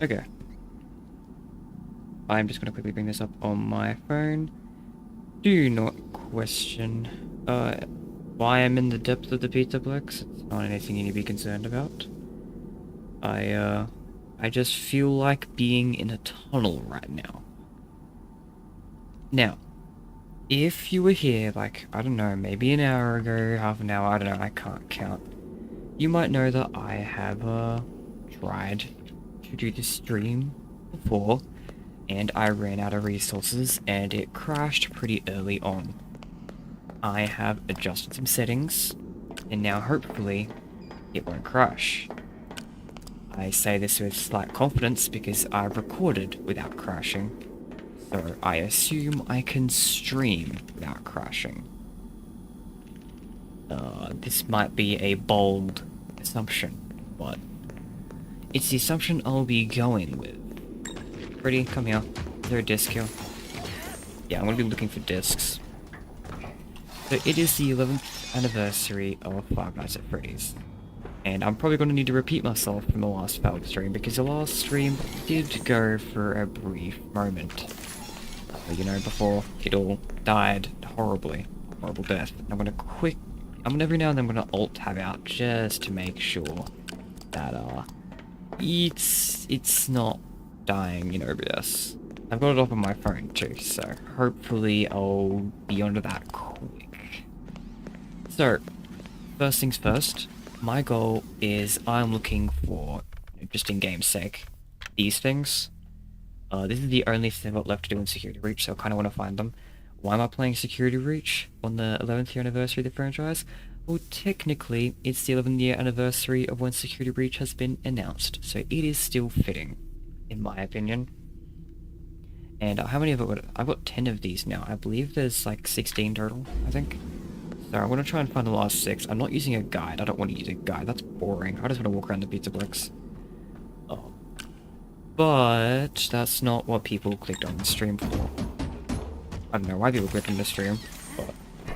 Okay. I'm just gonna quickly bring this up on my phone. Do not question why I'm in the depths of the Petaplex. It's not anything you need to be concerned about. I just feel like being in a tunnel right now. Now, if you were here, like, I don't know, maybe an hour ago, half an hour, I don't know, I can't count. You might know that I have, tried to do this stream before, and I ran out of resources, and it crashed pretty early on. I have adjusted some settings, and now hopefully it won't crash. I say this with slight confidence because I've recorded without crashing, so I assume I can stream without crashing. This might be a bold assumption, but it's the assumption I'll be going with. Freddy, come here. Is there a disc here? Yeah, I'm gonna be looking for discs. So it is the 11th anniversary of Five Nights at Freddy's. And I'm probably going to need to repeat myself from the last failed stream, because the last stream did go for a brief moment. You know, before it all died horribly. Horrible death. I'm gonna every now and then I'm gonna alt-tab out just to make sure that, it's not dying in OBS. I've got it up on my phone too, so hopefully I'll be onto that quick. So, first things first, my goal is I'm looking for, just in game's sake, these things. This is the only thing I've got left to do in Security Reach, so I kind of want to find them. Why am I playing Security Reach on the 11th year anniversary of the franchise? Well, technically, it's the 11th year anniversary of when Security Reach has been announced, so it is still fitting, in my opinion. And how many have I got? I've got 10 of these now. I believe there's like 16 total, I think. So I'm going to try and find the last 6. I'm not using a guide. I don't want to use a guide. That's boring. I just want to walk around the Petaplex. Oh. But that's not what people clicked on the stream for. I don't know why people clicked on the stream, but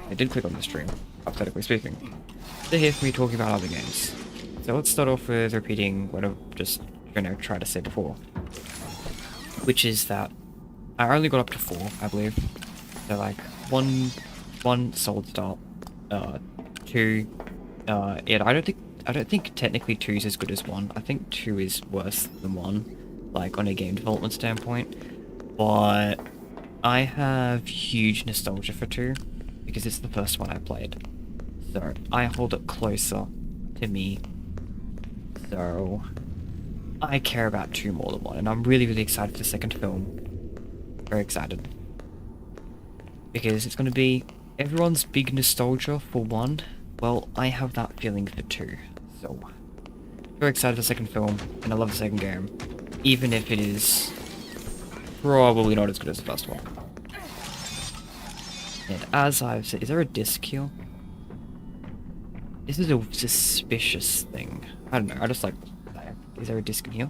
they did click on the stream, hypothetically speaking. They're here for me talking about other games. So let's start off with repeating what I've just, tried to say before. Which is that I only got up to 4, I believe. So like, one solid start. 2, yeah, I don't think technically 2 is as good as 1. I think 2 is worse than 1, like on a game development standpoint. But I have huge nostalgia for 2 because it's the first one I played. So I hold it closer to me. So I care about 2 more than 1, and I'm really, really excited for the second film. Very excited. Because it's going to be everyone's big nostalgia for 1, well, I have that feeling for 2, so very excited for the second film, and I love the second game, even if it is probably not as good as the first one. And as I've said, is there a disc here? This is a suspicious thing. I don't know, I just like, is there a disc in here?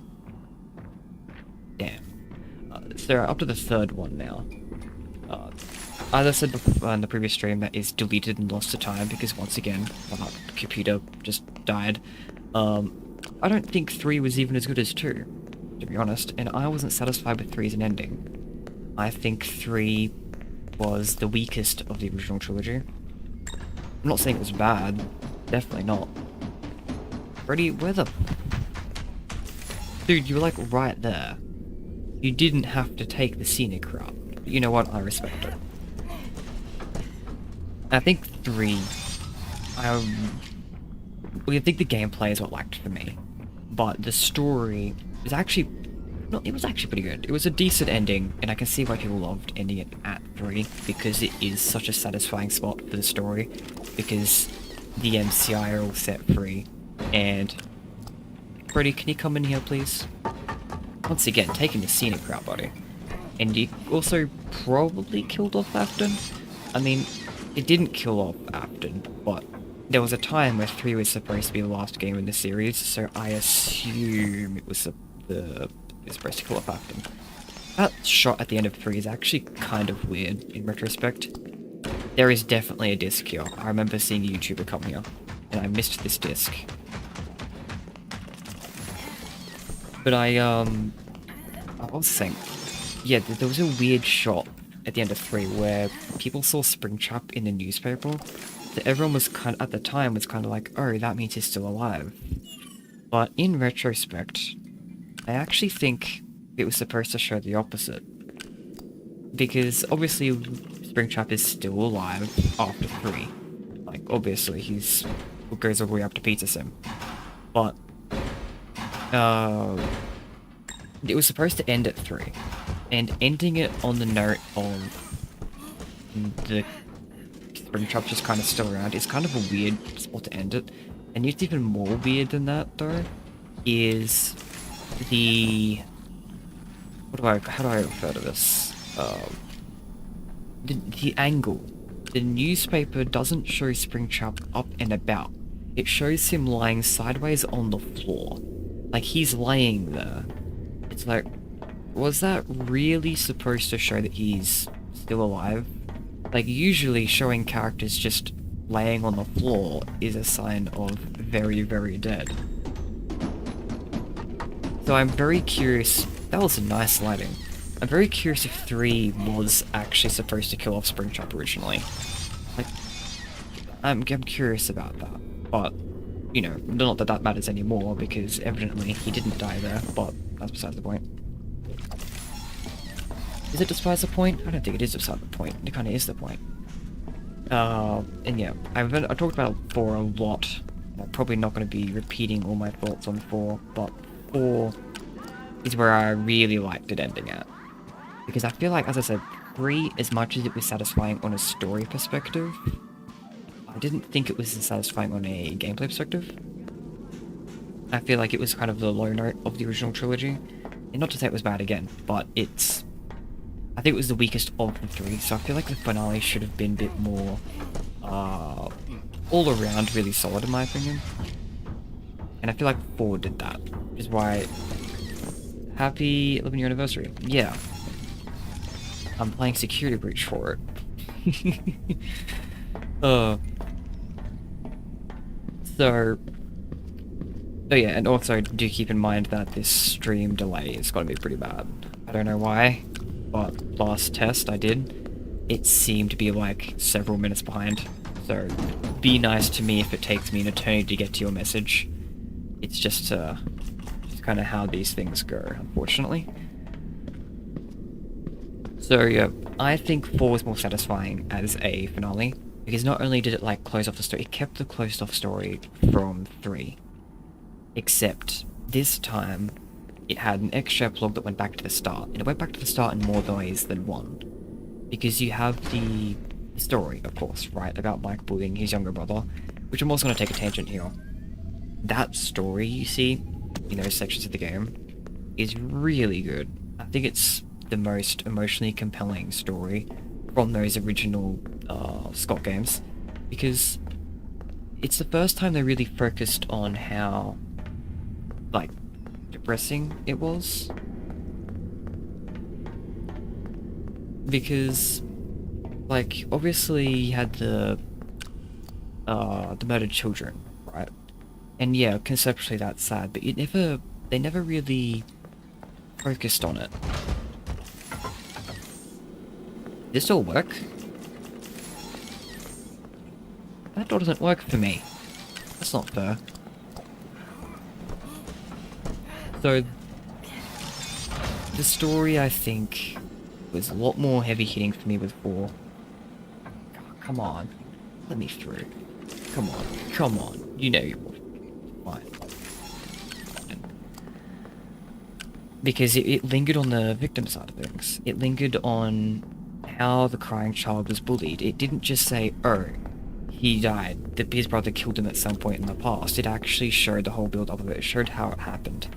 Damn. So they're up to the 3rd one now. As I said before in the previous stream, that is deleted and lost to time because once again, my computer just died. I don't think 3 was even as good as 2, to be honest, and I wasn't satisfied with 3 as an ending. I think 3 was the weakest of the original trilogy. I'm not saying it was bad, definitely not. Freddy, where the... Dude, you were like right there. You didn't have to take the scenic route. But you know what, I respect it. I think 3, well, I think the gameplay is what lacked for me, but the story is actually, no, it was actually pretty good. It was a decent ending, and I can see why people loved ending it at 3, because it is such a satisfying spot for the story, because the MCI are all set free, and Freddy, can you come in here, please? Once again, taking the scenic route, buddy. And you also probably killed off Afton. I mean, it didn't kill off Afton, but there was a time where 3 was supposed to be the last game in the series, so I assume it was supposed to kill off Afton. That shot at the end of 3 is actually kind of weird in retrospect. There is definitely a disc here. I remember seeing a YouTuber come here, and I missed this disc. But I I was saying, yeah, there was a weird shot at the end of 3 where people saw Springtrap in the newspaper. That everyone was at the time was kind of like, oh, that means he's still alive. But in retrospect, I actually think it was supposed to show the opposite. Because obviously Springtrap is still alive after 3. Like, obviously he goes all the way up to Pizza Sim. But, it was supposed to end at 3. And ending it on the note of the Springtrap just kind of still around is kind of a weird spot to end it. And it's even more weird than that, though, is the... how do I refer to this? The angle. The newspaper doesn't show Springtrap up and about. It shows him lying sideways on the floor. Like, he's laying there. It's like, was that really supposed to show that he's still alive? Like, usually showing characters just laying on the floor is a sign of very, very dead. So I'm very curious. That was a nice lighting. I'm very curious if 3 was actually supposed to kill off Springtrap originally. Like, I'm curious about that. But, you know, not that that matters anymore, because evidently he didn't die there, but that's besides the point. Is it besides the point? I don't think it is beside the point. It kind of is the point. And yeah, I talked about 4 a lot. I'm probably not going to be repeating all my thoughts on 4, but 4 is where I really liked it ending at. Because I feel like, as I said, 3, as much as it was satisfying on a story perspective, I didn't think it was as satisfying on a gameplay perspective. I feel like it was kind of the low note of the original trilogy. And not to say it was bad again, but I think it was the weakest of the 3, so I feel like the finale should have been a bit more, all around really solid in my opinion. And I feel like 4 did that, which is why, happy 11-year anniversary. Yeah. I'm playing Security Breach for it. Oh yeah, and also do keep in mind that this stream delay is going to be pretty bad. I don't know why, but last test I did, it seemed to be like several minutes behind. So be nice to me if it takes me an eternity to get to your message. It's just kind of how these things go, unfortunately. So yeah, I think 4 was more satisfying as a finale, because not only did it like close off the story, it kept the closed off story from 3. Except this time, it had an extra epilogue that went back to the start, and it went back to the start in more ways than one. Because you have the story, of course, right, about Mike bullying his younger brother, which I'm also going to take a tangent here. That story you see in those sections of the game is really good. I think it's the most emotionally compelling story from those original Scott games, because it's the first time they really focused on how, like, depressing it was. Because, like, obviously you had the murdered children, right? And yeah, conceptually that's sad, but they never really focused on it. This all work? That door doesn't work for me. That's not fair. So, the story, I think, was a lot more heavy-hitting for me with 4. Come on. Let me through. Come on. Come on. You know you're fine. Because it lingered on the victim side of things. It lingered on how the crying child was bullied. It didn't just say, oh, he died, that his brother killed him at some point in the past. It actually showed the whole build-up of it. It showed how it happened.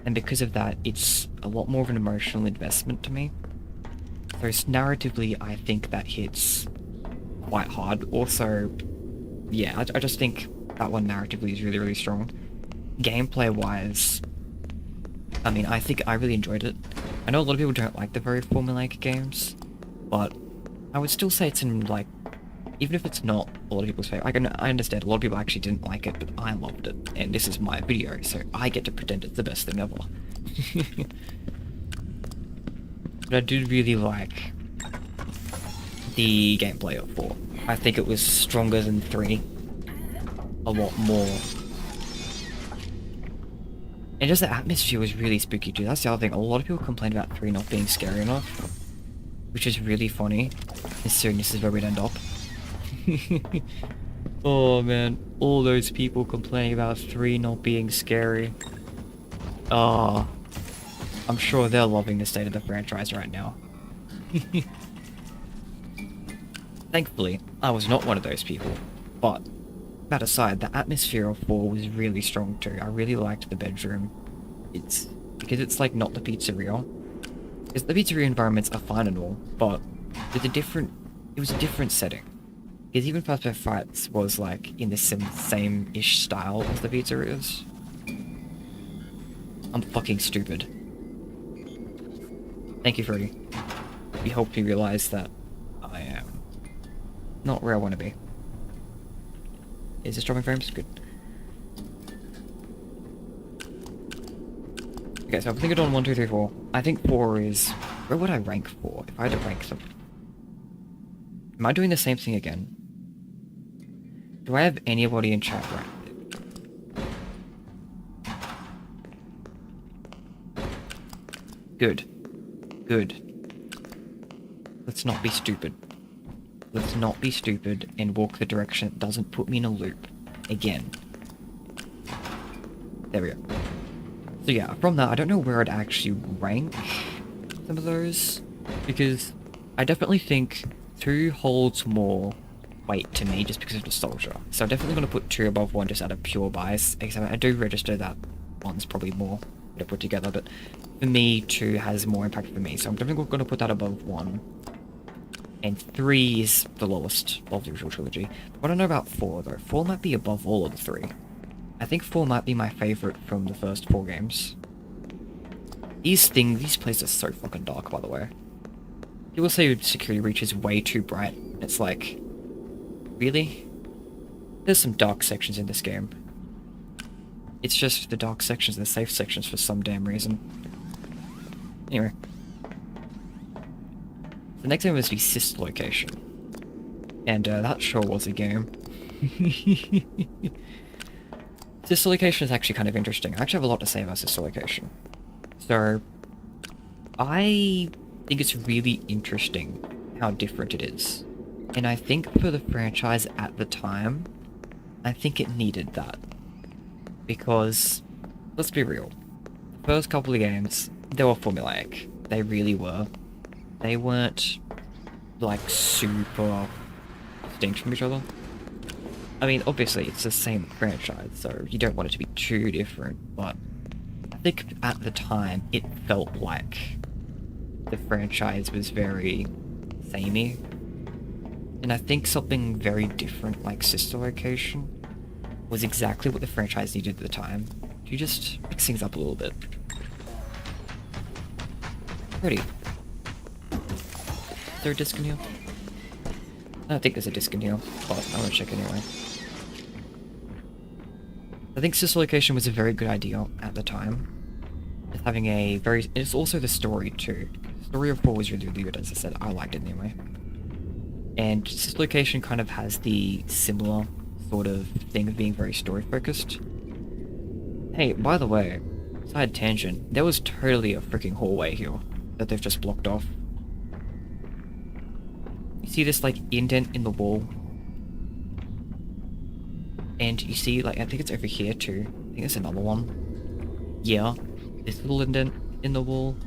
And because of that, it's a lot more of an emotional investment to me. So narratively, I think that hits quite hard. Also, yeah, I just think that one narratively is really, really strong. Gameplay-wise, I mean, I think I really enjoyed it. I know a lot of people don't like the very formulaic games, but I would still say it's in, like, even if it's not a lot of people's favorite, I understand a lot of people actually didn't like it, but I loved it, and this is my video, so I get to pretend it's the best thing ever. But I did really like the gameplay of 4. I think it was stronger than 3. A lot more. And just the atmosphere was really spooky too. That's the other thing. A lot of people complain about 3 not being scary enough, which is really funny, considering this is where we'd end up. Oh man, all those people complaining about 3 not being scary. Oh, I'm sure they're loving the state of the franchise right now. Thankfully, I was not one of those people, but that aside, the atmosphere of 4 was really strong too. I really liked the bedroom. It's because it's like not the pizzeria. Because the pizzeria environments are fine and all, but with it was a different setting. Because even Fast Food Fights was like in the same-ish style as the pizzerias. I'm fucking stupid. Thank you, Freddy. You helped me realize that I am not where I want to be. Is this dropping frames? Good. Okay, so I'm thinking on 1, 2, 3, 4. I think 4 is... Where would I rank 4 if I had to rank them? Am I doing the same thing again? Do I have anybody in chat rank? Good. Good. Let's not be stupid. Let's not be stupid and walk the direction that doesn't put me in a loop. Again. There we go. So yeah, from that, I don't know where I'd actually rank some of those. Because I definitely think 2 holds more weight to me just because of nostalgia. So I'm definitely going to put 2 above 1 just out of pure bias. Except I do register that 1's probably more to put together, but for me 2 has more impact for me. So I'm definitely going to put that above 1. And 3 is the lowest of the original trilogy. But I don't know about 4 though. 4 might be above all of the 3. I think 4 might be my favourite from the first 4 games. These places are so fucking dark, by the way. People say security breach is way too bright. It's like, really? There's some dark sections in this game. It's just the dark sections and the safe sections for some damn reason. Anyway. The next game was the Sister Location. And that sure was a game. Sister Location is actually kind of interesting. I actually have a lot to say about Sister Location. So, I think it's really interesting how different it is. And I think for the franchise at the time, I think it needed that. Because, let's be real, the first couple of games, they were formulaic. They really were. They weren't, like, super distinct from each other. I mean, obviously, it's the same franchise, so you don't want it to be too different, but I think at the time, it felt like the franchise was very samey. And I think something very different, like Sister Location, was exactly what the franchise needed at the time. You just mix things up a little bit. Freddy. Is there a disc in here? I don't think there's a disc in here, but I'm gonna check anyway. I think Sister Location was a very good idea at the time. It's having a very... It's also the story too. The story of 4 was really, really good, as I said. I liked it anyway. And Sister Location kind of has the similar sort of thing of being very story-focused. Hey, by the way, side tangent, there was totally a freaking hallway here that they've just blocked off. You see this, like, indent in the wall? And you see, like, I think it's over here too. I think there's another one. Yeah, this little indent in the wall.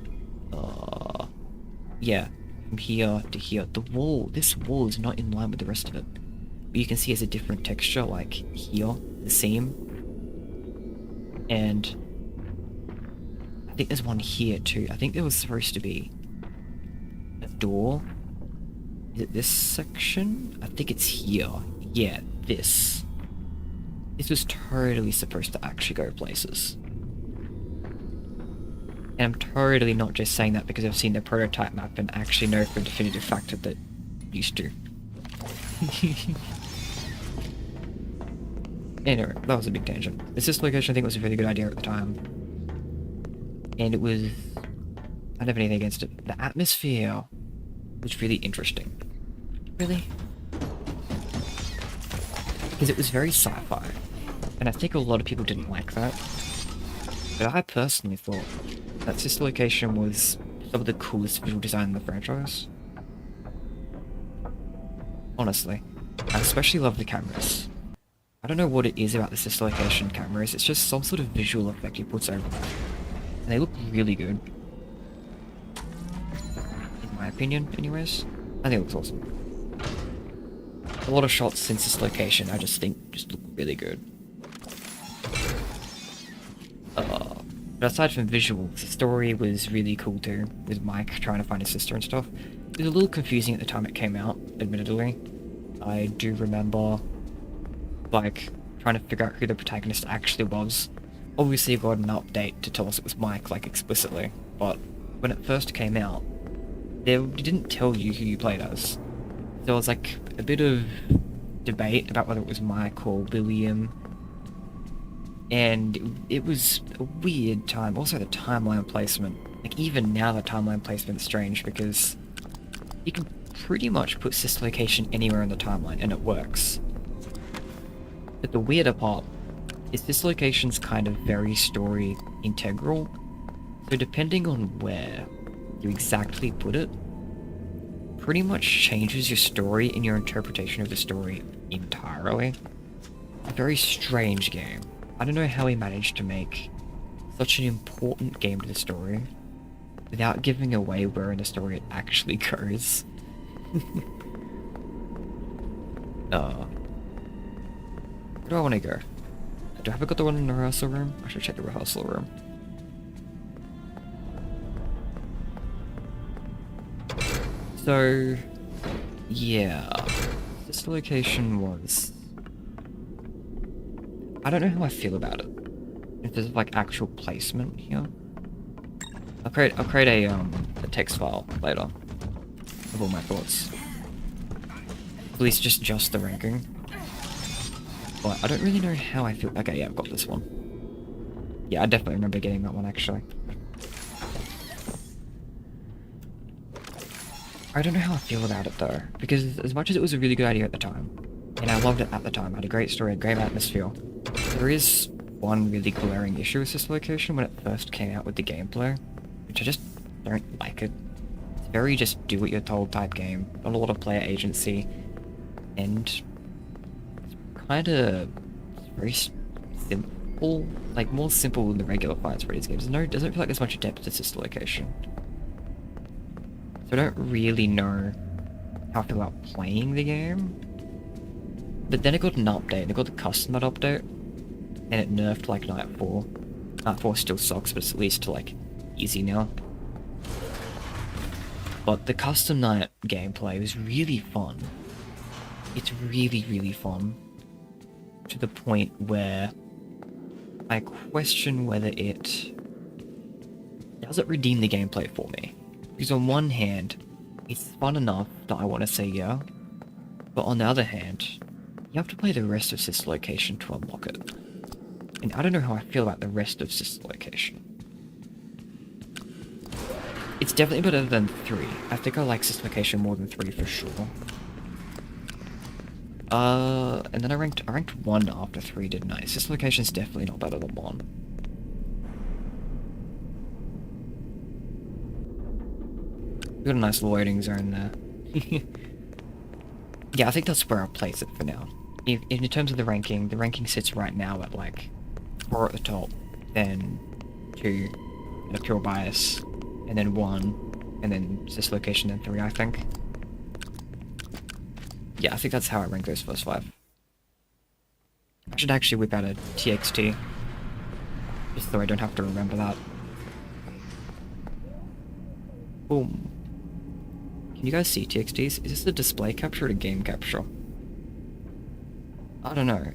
Yeah, from here to here. This wall is not in line with the rest of it. But you can see it's a different texture, like here, the seam. And I think there's one here too. I think there was supposed to be a door. Is it this section? I think it's here. Yeah, this. This was totally supposed to actually go places. And I'm totally not just saying that because I've seen the prototype map and actually know for a definitive fact that it used to. Anyway, that was a big tangent. The Sister Location I think was a really good idea at the time. And it was I don't have anything against it. The atmosphere was really interesting. Really? Because it was very sci-fi. And I think a lot of people didn't like that. But I personally thought that Sister Location was some of the coolest visual design in the franchise. Honestly. I especially love the cameras. I don't know what it is about the Sister Location cameras, it's just some sort of visual effect he puts over them. And they look really good. In my opinion, anyways. I think it looks awesome. A lot of shots in Sister Location I just think just look really good. But aside from visuals, the story was really cool too, with Mike trying to find his sister and stuff. It was a little confusing at the time it came out, admittedly. I do remember, like, trying to figure out who the protagonist actually was. Obviously you got an update to tell us it was Mike, like, explicitly, but when it first came out, it didn't tell you who you played as. There was, like, a bit of debate about whether it was Mike or William, and it was a weird time. Also the timeline placement. Like, even now the timeline placement is strange because you can pretty much put Sister Location anywhere in the timeline and it works. But the weirder part is Sister Location's kind of very story integral. So depending on where you exactly put it, pretty much changes your story and your interpretation of the story entirely. A very strange game. I don't know how he managed to make such an important game to the story without giving away where in the story it actually goes. Where do I want to go? Have I got the one in the rehearsal room? I should check the rehearsal room. So, yeah, this location was... I don't know how I feel about it. In terms of like actual placement here. I'll create a text file later of all my thoughts. At least just the ranking. But I don't really know how I feel. Okay, yeah, I've got this one. Yeah, I definitely remember getting that one actually. I don't know how I feel about it though, because as much as it was a really good idea at the time, and I loved it at the time, I had a great story, a great atmosphere, there is one really glaring issue with this location when it first came out with the gameplay, which I just don't like it. It's very just do what you're told type game, not a lot of player agency, and it's kinda very simple, like more simple than the regular Five Freddy's games. Doesn't feel like there's much depth to this location. So I don't really know how I feel about playing the game. But then it got an update, and it got the custom night update, and it nerfed like Night 4. Night 4 still sucks, but it's at least like easy now. But the custom night gameplay was really fun. It's really, really fun. To the point where I question whether it does it redeem the gameplay for me. Because on one hand, it's fun enough that I want to say yeah, but on the other hand, you have to play the rest of Sister Location to unlock it. And I don't know how I feel about the rest of Sister Location. It's definitely better than 3. I think I like Sister Location more than 3 for sure. And then I ranked 1 after 3, didn't I? Sister Location's definitely not better than 1. Got a nice loading zone there. Yeah, I think that's where I'll place it for now. In terms of the ranking sits right now at like 4 at the top, then 2, and a pure bias, and then 1, and then Sister Location, then 3, I think. Yeah, I think that's how I rank those first 5. I should actually whip out a TXT, just so I don't have to remember that. Boom. Can you guys see TXTs? Is this a display capture or a game capture? I don't know.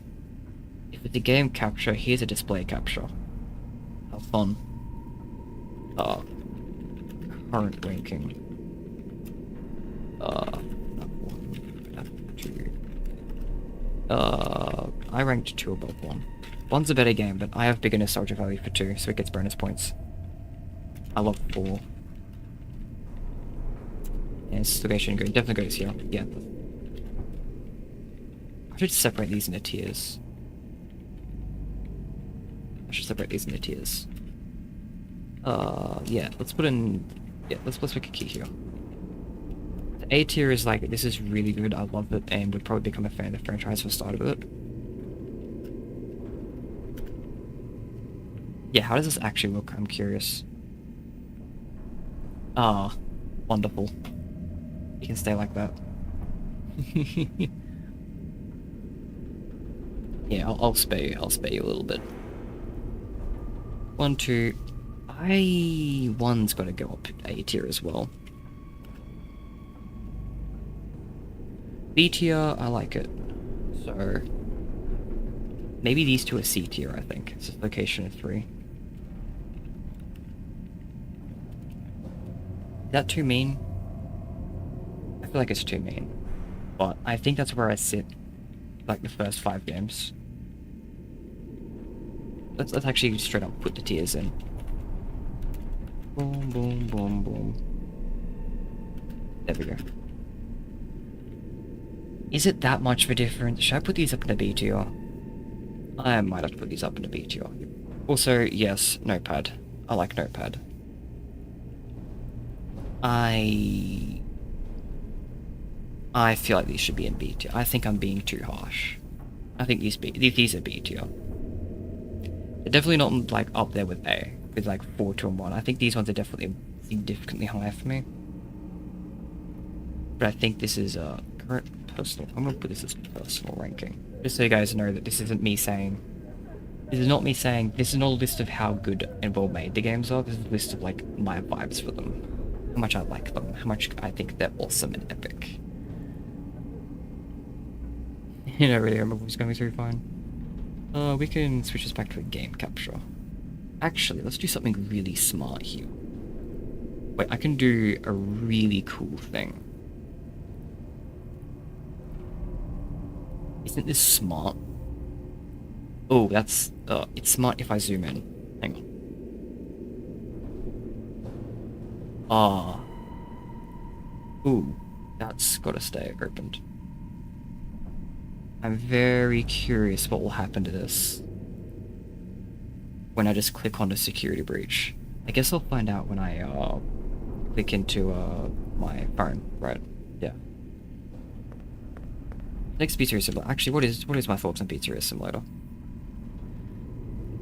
If it's a game capture, here's a display capture. How fun. Current ranking. I ranked 2 above 1. 1's a better game, but I have bigger nostalgia value for 2, so it gets bonus points. I love 4. And this location definitely goes here. Yeah. I should separate these into tiers. Yeah, let's put in... Yeah, let's pick a key here. The A tier is like, this is really good, I love it, and would probably become a fan of the franchise for the start of it. Yeah, how does this actually look? I'm curious. Ah, wonderful. You can stay like that. Yeah, I'll spare you. I'll spare you a little bit. 1, 2. One's got to go up A tier as well. B tier, I like it. So maybe these two are C tier. I think it's a location of 3. Is that too mean? I feel like it's too mean, but I think that's where I sit. Like the first 5 games. Let's actually straight up put the tiers in. Boom, boom, boom, boom. There we go. Is it that much of a difference? Should I put these up in the B tier? I might have to put these up in the B tier. Also, yes, Notepad. I like Notepad. I feel like these should be in B tier. I think I'm being too harsh. I think these are B tier. They're definitely not like up there with A, with like 4, 2, and 1. I think these ones are definitely significantly higher for me. But I think this is current personal. I'm gonna put this as personal ranking, just so you guys know that this isn't me saying. This is not me saying. This is not a list of how good and well made the games are. This is a list of like my vibes for them, how much I like them, how much I think they're awesome and epic. You know, really, everyone's going through fine. We can switch this back to a game capture. Actually, let's do something really smart here. Wait, I can do a really cool thing. Isn't this smart? Oh, that's... it's smart if I zoom in. Hang on. Ah. Ooh, that's gotta stay opened. I'm very curious what will happen to this when I just click on the security breach. I guess I'll find out when I click into my phone, right? Yeah. Next Pizzeria Simulator. Actually, what is my thoughts on Pizzeria Simulator?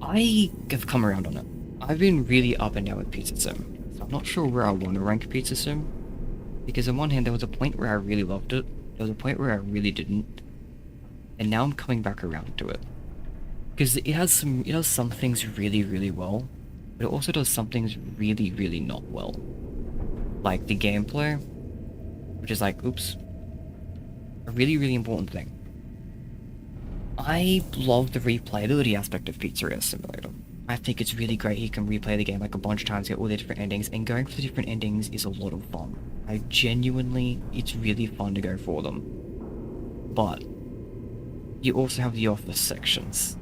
I have come around on it. I've been really up and down with Pizza Sim, so I'm not sure where I want to rank Pizza Sim. Because on one hand, there was a point where I really loved it. There was a point where I really didn't. And now I'm coming back around to it. Because it has some things really, really well, but it also does some things really, really not well. Like the gameplay, which is like, oops, a really, really important thing. I love the replayability aspect of Pizzeria Simulator. I think it's really great. You can replay the game like a bunch of times, get all the different endings, and going for the different endings is a lot of fun. It's really fun to go for them. But you also have the office sections.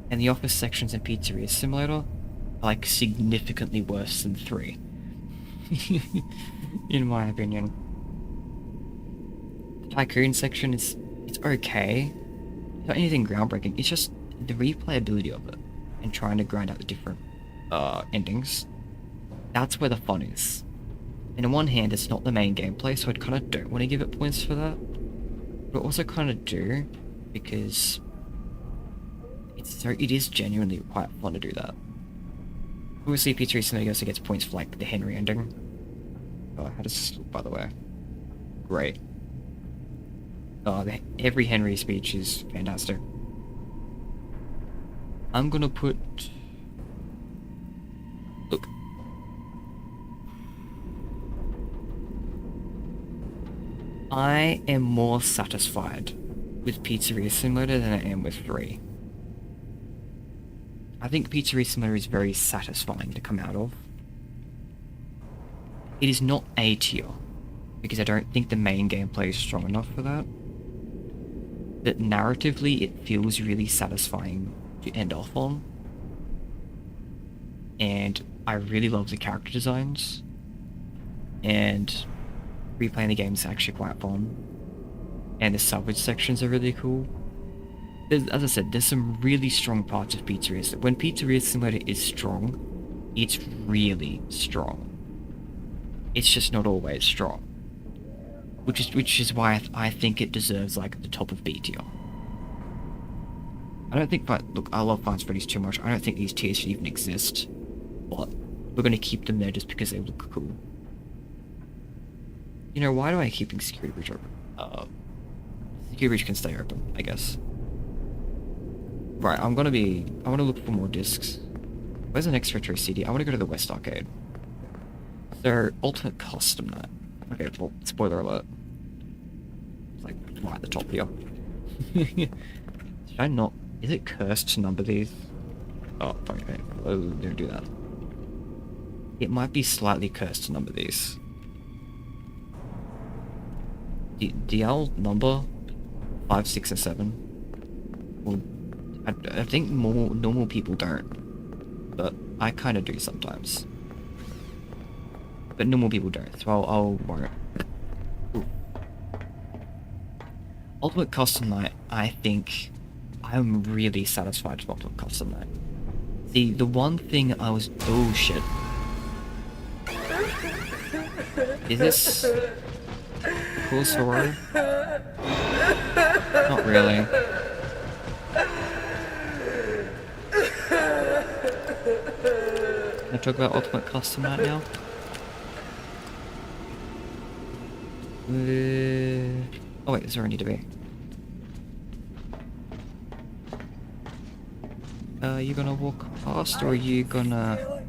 And the office sections in Pizzeria Simulator are like significantly worse than 3. In my opinion. The Tycoon section it's okay. It's not anything groundbreaking, it's just the replayability of it. And trying to grind out the different endings. That's where the fun is. And on one hand, it's not the main gameplay, so I kind of don't want to give it points for that. But also kind of do, because it is genuinely quite fun to do that. Obviously, Pizzeria Simulator also gets points for like the Henry ending. Oh, how does this look, by the way? Great. Oh, every Henry speech is fantastic. I'm gonna put... Look. I am more satisfied with Pizzeria Simulator than I am with 3. I think Pizzeria Simulator is very satisfying to come out of. It is not A tier, because I don't think the main gameplay is strong enough for that. But narratively, it feels really satisfying to end off on. And I really love the character designs. And replaying the game is actually quite fun. And the salvage sections are really cool. As I said, there's some really strong parts of Pizzeria. When Pizzeria Simulator is strong, it's really strong. It's just not always strong. Which is why I think it deserves like the top of B tier. I don't think look, I love Five Freddy's too much. I don't think these tiers should even exist. But we're gonna keep them there just because they look cool. You know, why do I keep security breach open? Security breach can stay open, I guess. Right, I want to look for more discs. Where's the next retro CD? I want to go to the West Arcade. So, Ultimate Custom Night. Okay, well, spoiler alert. It's like right at the top here. Should I not? Is it cursed to number these? Oh, okay. Oh, don't do that. It might be slightly cursed to number these. DL number 5, 6, or 7. Well, I think more normal people don't, but I kind of do sometimes. But normal people don't, so I'll won't. Ooh. Ultimate Custom Night, I think I'm really satisfied with Ultimate Custom Night. See, the one thing I was... Oh, shit. Is this... Cool story? Not really. Can I talk about Ultimate Custom Night now? Oh wait, is there a need to be? Are you gonna walk past, or are you gonna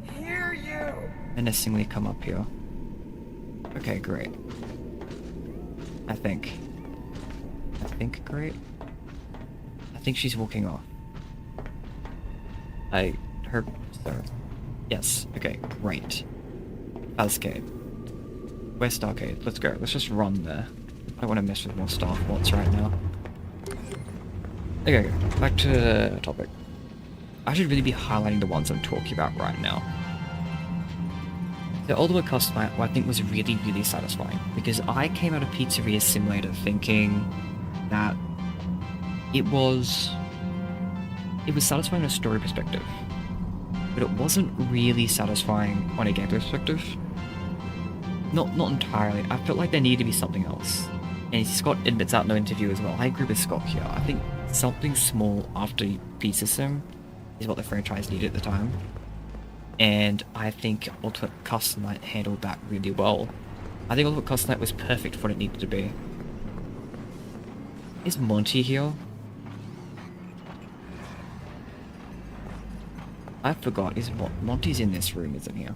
menacingly come up here? Okay, great. I think great. I think she's walking off. I heard so. Yes, okay, great. Arcade. West Arcade, let's go. Let's just run there. I don't want to mess with more staff bots right now. Okay, back to the topic. I should really be highlighting the ones I'm talking about right now. The Ultimate Custom Night, I think, was really, really satisfying, because I came out of Pizzeria Simulator thinking that it was satisfying on a story perspective, but it wasn't really satisfying on a gameplay perspective. Not entirely. I felt like there needed to be something else. And Scott admits out in the interview as well. I agree with Scott here. I think something small after Pizza Sim is what the franchise needed at the time. And I think Ultimate Custom Night handled that really well. I think Ultimate Custom Night was perfect for what it needed to be. Is Monty here? I forgot. Monty's in this room, isn't he?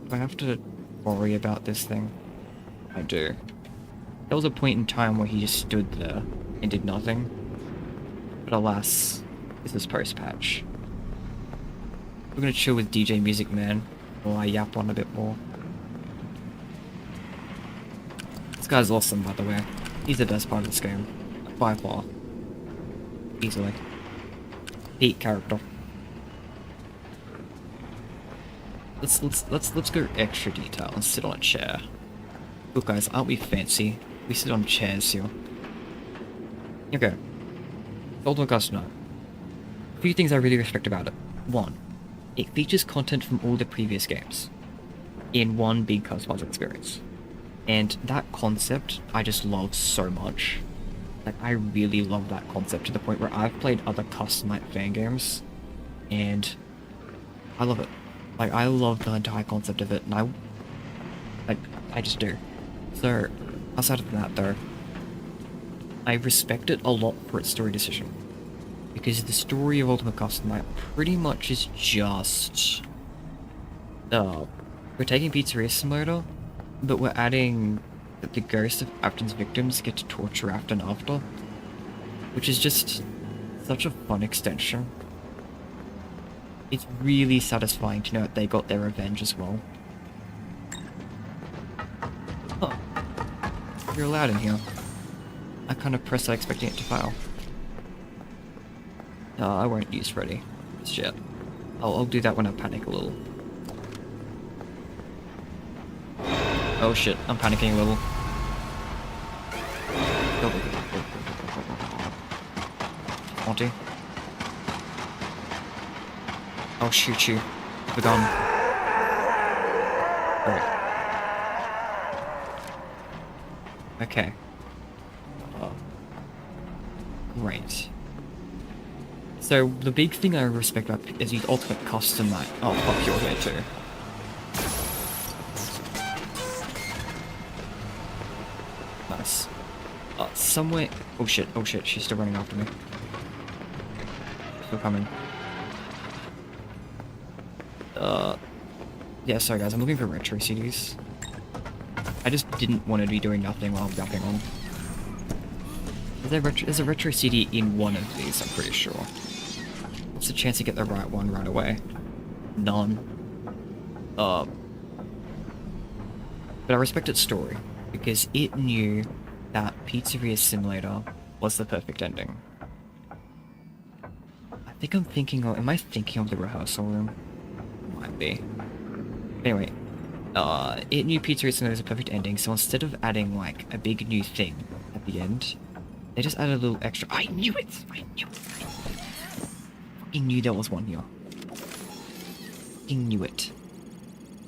Do I have to worry about this thing? I do. There was a point in time where he just stood there and did nothing. But alas, this is post-patch. We're gonna chill with DJ Music Man while I yap on a bit more. This guy's awesome, by the way. He's the best part of this game. By far. Easily. Peak character. Let's go extra detail and sit on a chair. Look guys, aren't we fancy? We sit on chairs here. Okay. Ultimate Custom Night. A few things I really respect about it. 1. It features content from all the previous games in one big customized experience. And that concept I just love so much. Like, I really love that concept to the point where I've played other Custom Night fan games and I love it. Like, I love the entire concept of it, and I just do. So, outside of that though, I respect it a lot for its story decision. Because the story of Ultimate Custom Night pretty much is just... we're taking Pizzeria Simulator, but we're adding that the ghost of Afton's victims get to torture Afton after. Which is just such a fun extension. It's really satisfying to know that they got their revenge as well. Huh. You're allowed in here. I kind of pressed that expecting it to fail. I won't use Freddy just yet. I'll do that when I panic a little. Oh shit, I'm panicking a little. Go, go, go, go. Monty. I'll shoot you. The gun. Alright. Okay. Great. So, the big thing I respect about is the ultimate custom night. Oh, fuck, you're here too. Nice. Somewhere... oh shit, she's still running after me. Still coming. Yeah, sorry guys, I'm looking for retro CDs. I just didn't want to be doing nothing while I'm jumping on. There's a retro CD in one of these, I'm pretty sure. What's the chance to get the right one right away? None. But I respect its story, because it knew that Pizzeria Simulator was the perfect ending. I think I'm thinking of... am I thinking of the rehearsal room? Might be. Anyway, it knew Pizzeria Simulator was a perfect ending, so instead of adding, like, a big new thing at the end, they just added a little extra... I knew it! I knew there was one here. I knew it.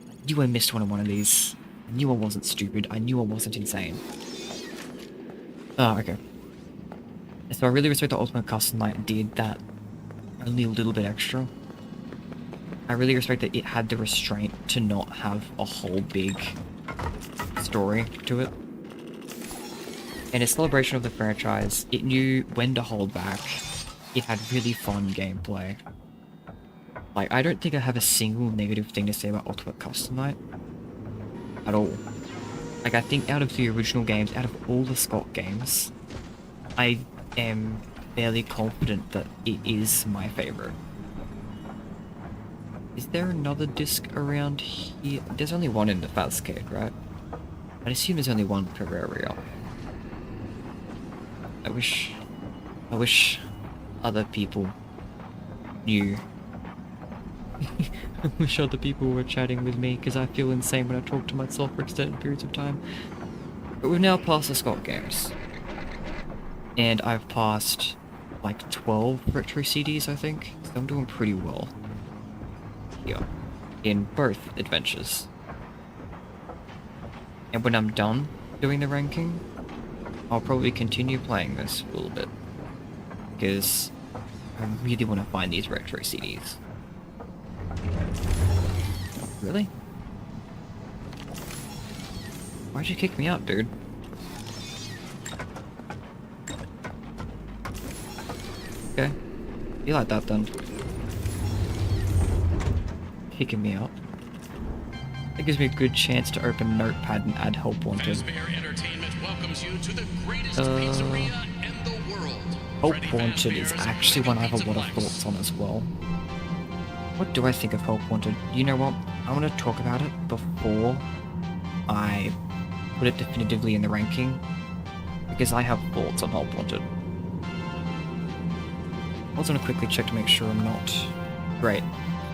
I knew I missed one of these. I knew I wasn't stupid. I knew I wasn't insane. Oh, okay. So I really respect the Ultimate Custom Night did that only a little bit extra. I really respect that it had the restraint to not have a whole big story to it. In a celebration of the franchise, it knew when to hold back. It had really fun gameplay. Like, I don't think I have a single negative thing to say about Ultimate Custom Night. At all. Like, I think out of the original games, out of all the Scott games, I am fairly confident that it is my favorite. Is there another disc around here? There's only one in the Fazcade, right? I'd assume there's only one per area. I wish other people knew. I wish other people were chatting with me, because I feel insane when I talk to myself for extended periods of time. But we've now passed the Scott games. And I've passed like 12 retro CDs, I think. So I'm doing pretty well here in both adventures. And when I'm done doing the ranking, I'll probably continue playing this a little bit. Because I really want to find these retro CDs. Really? Why'd you kick me out, dude? Okay. You like that then? Kicking me out. That gives me a good chance to open Notepad and add Help Wanted. Help Wanted is actually one I have a lot of thoughts on as well. What do I think of Help Wanted? You know what? I want to talk about it before I put it definitively in the ranking, because I have thoughts on Help Wanted. I also want to quickly check to make sure I'm not... Great.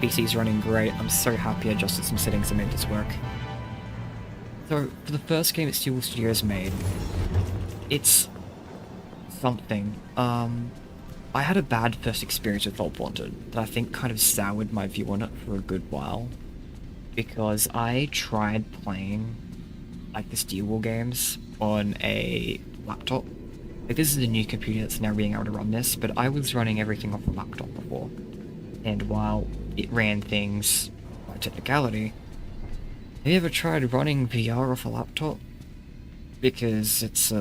PC's running great. I'm so happy I adjusted some settings and made this work. So, for the first game that Steel Studios made, it's something. I had a bad first experience with Help Wanted that I think kind of soured my view on it for a good while. Because I tried playing, like, the Steelwall games on a laptop. Like, this is a new computer that's now being able to run this, but I was running everything off a laptop before. And while it ran things by technicality, have you ever tried running VR off a laptop? Because it's,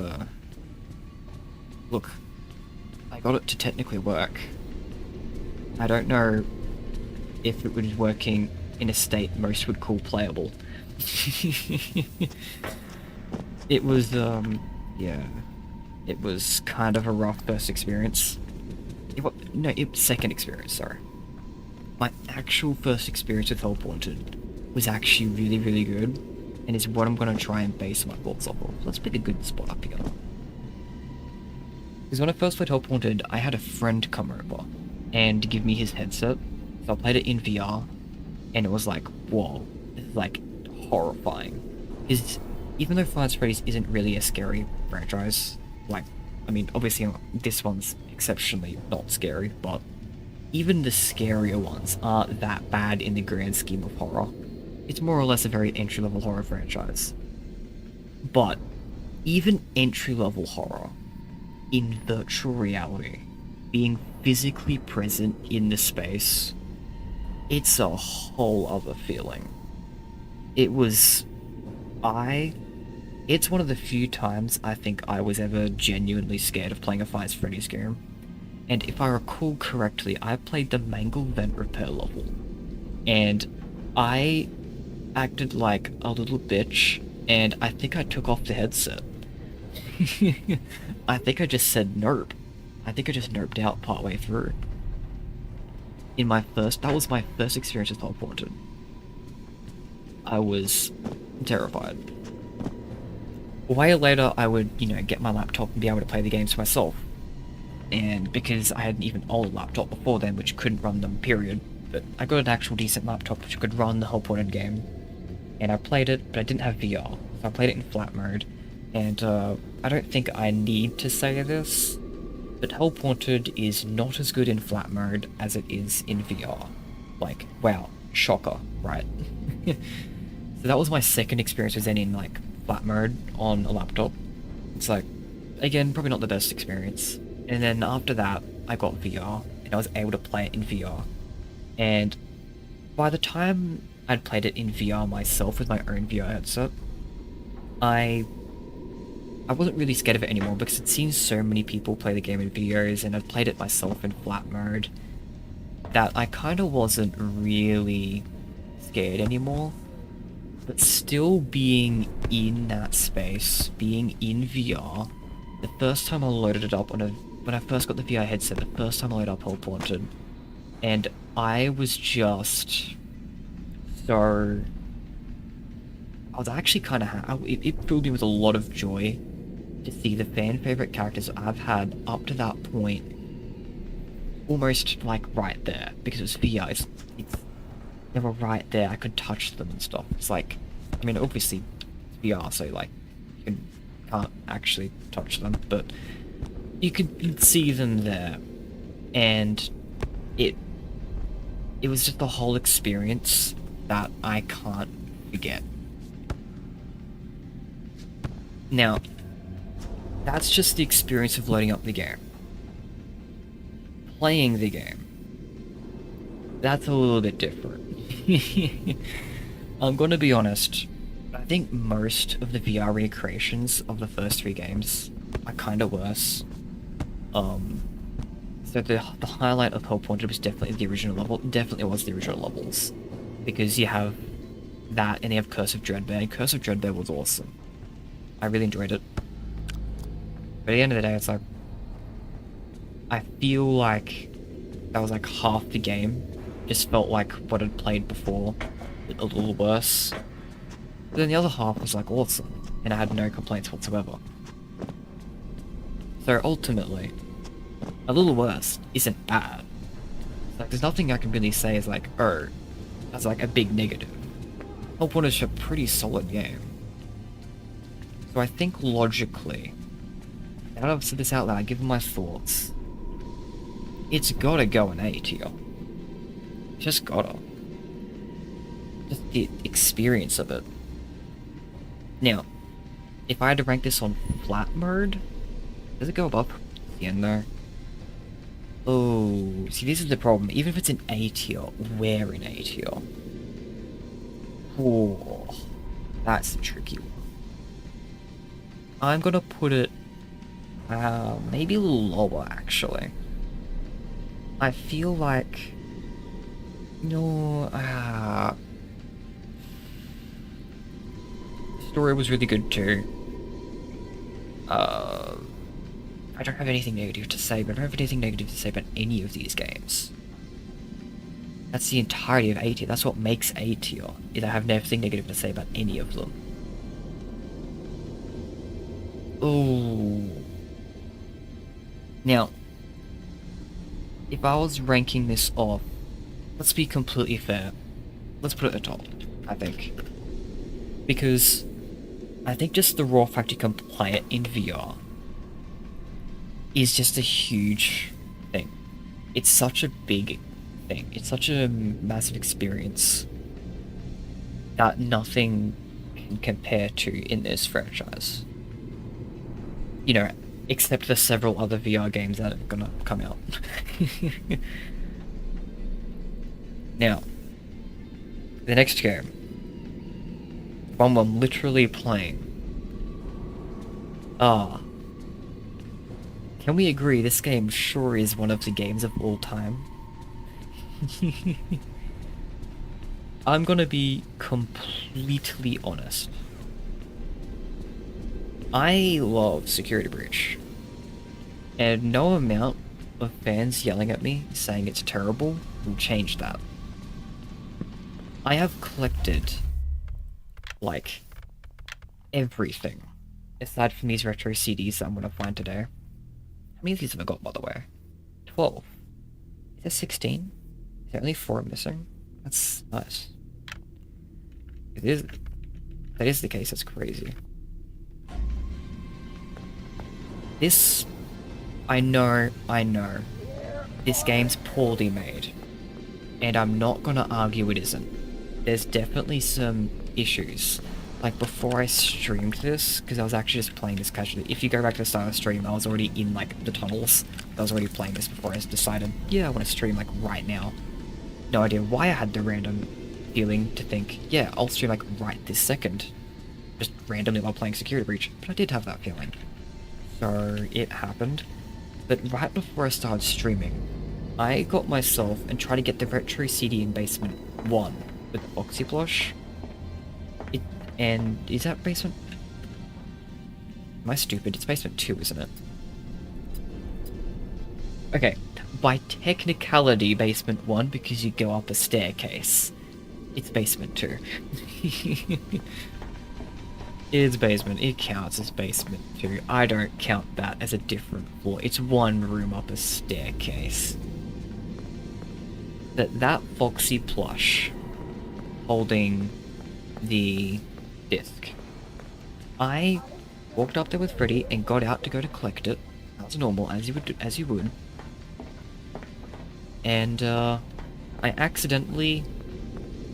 look, I got it to technically work. I don't know if it was working in a state most would call playable. It was, yeah. It was kind of a rough first experience. Second experience, sorry. My actual first experience with Help Wanted was actually really, really good, and is what I'm going to try and base my thoughts off of. Let's pick a good spot up here. Because when I first played Help Wanted, I had a friend come over and give me his headset, so I played it in VR, and it was like, whoa, it's like horrifying. His even though Five Nights at Freddy's isn't really a scary franchise, like, I mean, obviously this one's exceptionally not scary, but even the scarier ones aren't that bad in the grand scheme of horror. It's more or less a very entry-level horror franchise. But even entry-level horror, in virtual reality, being physically present in the space, it's a whole other feeling. It was... It's one of the few times I think I was ever genuinely scared of playing a Five Nights at Freddy's game. And if I recall correctly, I played the Mangle Vent Repair level. And I acted like a little bitch, and I think I took off the headset. I think I just said nerp. I think I just nerped out partway through. That was my first experience with Top Haunted. I was terrified. A while later, I would, get my laptop and be able to play the games for myself. And because I had an even older laptop before then, which couldn't run them, period, but I got an actual decent laptop which could run the Help Wanted game. And I played it, but I didn't have VR, so I played it in flat mode. And I don't think I need to say this, but Help Wanted is not as good in flat mode as it is in VR. Like, wow, shocker, right? So that was my second experience with Zen in, like, flat mode on a laptop. It's like, again, probably not the best experience. And then after that, I got VR, and I was able to play it in VR. And by the time I'd played it in VR myself with my own VR headset, I wasn't really scared of it anymore because I'd seen so many people play the game in videos, and I'd played it myself in flat mode, that I kind of wasn't really scared anymore. But still being in that space, being in VR, the first time I loaded it up when I first got the VR headset, the first time I loaded up Help Wanted, and I was just so... I was actually kind of... It filled me with a lot of joy to see the fan-favorite characters I've had up to that point almost, like, right there. Because it was VR, they were right there, I could touch them and stuff. It's like... I mean, obviously, it's VR, so, like, you can't actually touch them, but you'd see them there. And it was just the whole experience that I can't forget. Now, that's just the experience of loading up the game. Playing the game, that's a little bit different. I'm gonna be honest, I think most of the VR recreations of the first three games are kinda worse. So the highlight of Help Wanted was definitely the original level. Definitely was the original levels. Because you have that, and you have Curse of Dreadbear, and Curse of Dreadbear was awesome. I really enjoyed it. But at the end of the day, it's like... I feel like that was like half the game. Just felt like what I'd played before, a little worse. But then the other half was like awesome, and I had no complaints whatsoever. So ultimately, a little worse isn't bad. Like, there's nothing I can really say is like, oh, that's like a big negative. Help Wanted is a pretty solid game. So I think logically, now that I've said this out loud, given my thoughts, it's gotta go in A tier. Just gotta. Just the experience of it. Now, if I had to rank this on flat mode, does it go above the end there? Oh, see, this is the problem. Even if it's in A tier, where in A tier? Oh, that's a tricky one. I'm gonna put it maybe a little lower, actually. I feel like... No, story was really good too. I don't have anything negative to say, but I don't have anything negative to say about any of these games. That's the entirety of A tier. That's what makes A tier, is I have nothing negative to say about any of them. Oh. Now, if I was ranking this off, let's be completely fair. Let's put it at the top, I think. Because I think just the raw fact you can play it in VR is just a huge thing. It's such a big thing. It's such a massive experience that nothing can compare to in this franchise. You know, except for several other VR games that are gonna come out. Now, the next game, one I'm literally playing. Can we agree this game sure is one of the games of all time? I'm gonna be completely honest. I love Security Breach, and no amount of fans yelling at me saying it's terrible will change that. I have collected, like, everything, aside from these retro CDs that I'm gonna find today. How many of these have I got, by the way? 12. Is there 16? Is there only 4 missing? That's nice. If that is the case, that's crazy. This, I know, this game's poorly made, and I'm not gonna argue it isn't. There's definitely some issues. Like, before I streamed this, because I was actually just playing this casually. If you go back to the start of the stream, I was already in, like, the tunnels. I was already playing this before I decided, yeah, I want to stream, like, right now. No idea why I had the random feeling to think, yeah, I'll stream, like, right this second. Just randomly while playing Security Breach. But I did have that feeling. So, it happened. But right before I started streaming, I got myself and tried to get the retro CD in Basement 1 with the Foxy plush. And is that basement? Am I stupid? It's basement 2, isn't it? Okay, by technicality, basement 1 because you go up a staircase. It's basement 2. It's basement. It counts as basement 2. I don't count that as a different floor. It's one room up a staircase. That Foxy plush holding the disc. I walked up there with Freddy and got out to go to collect it. That's normal, as you would. And I accidentally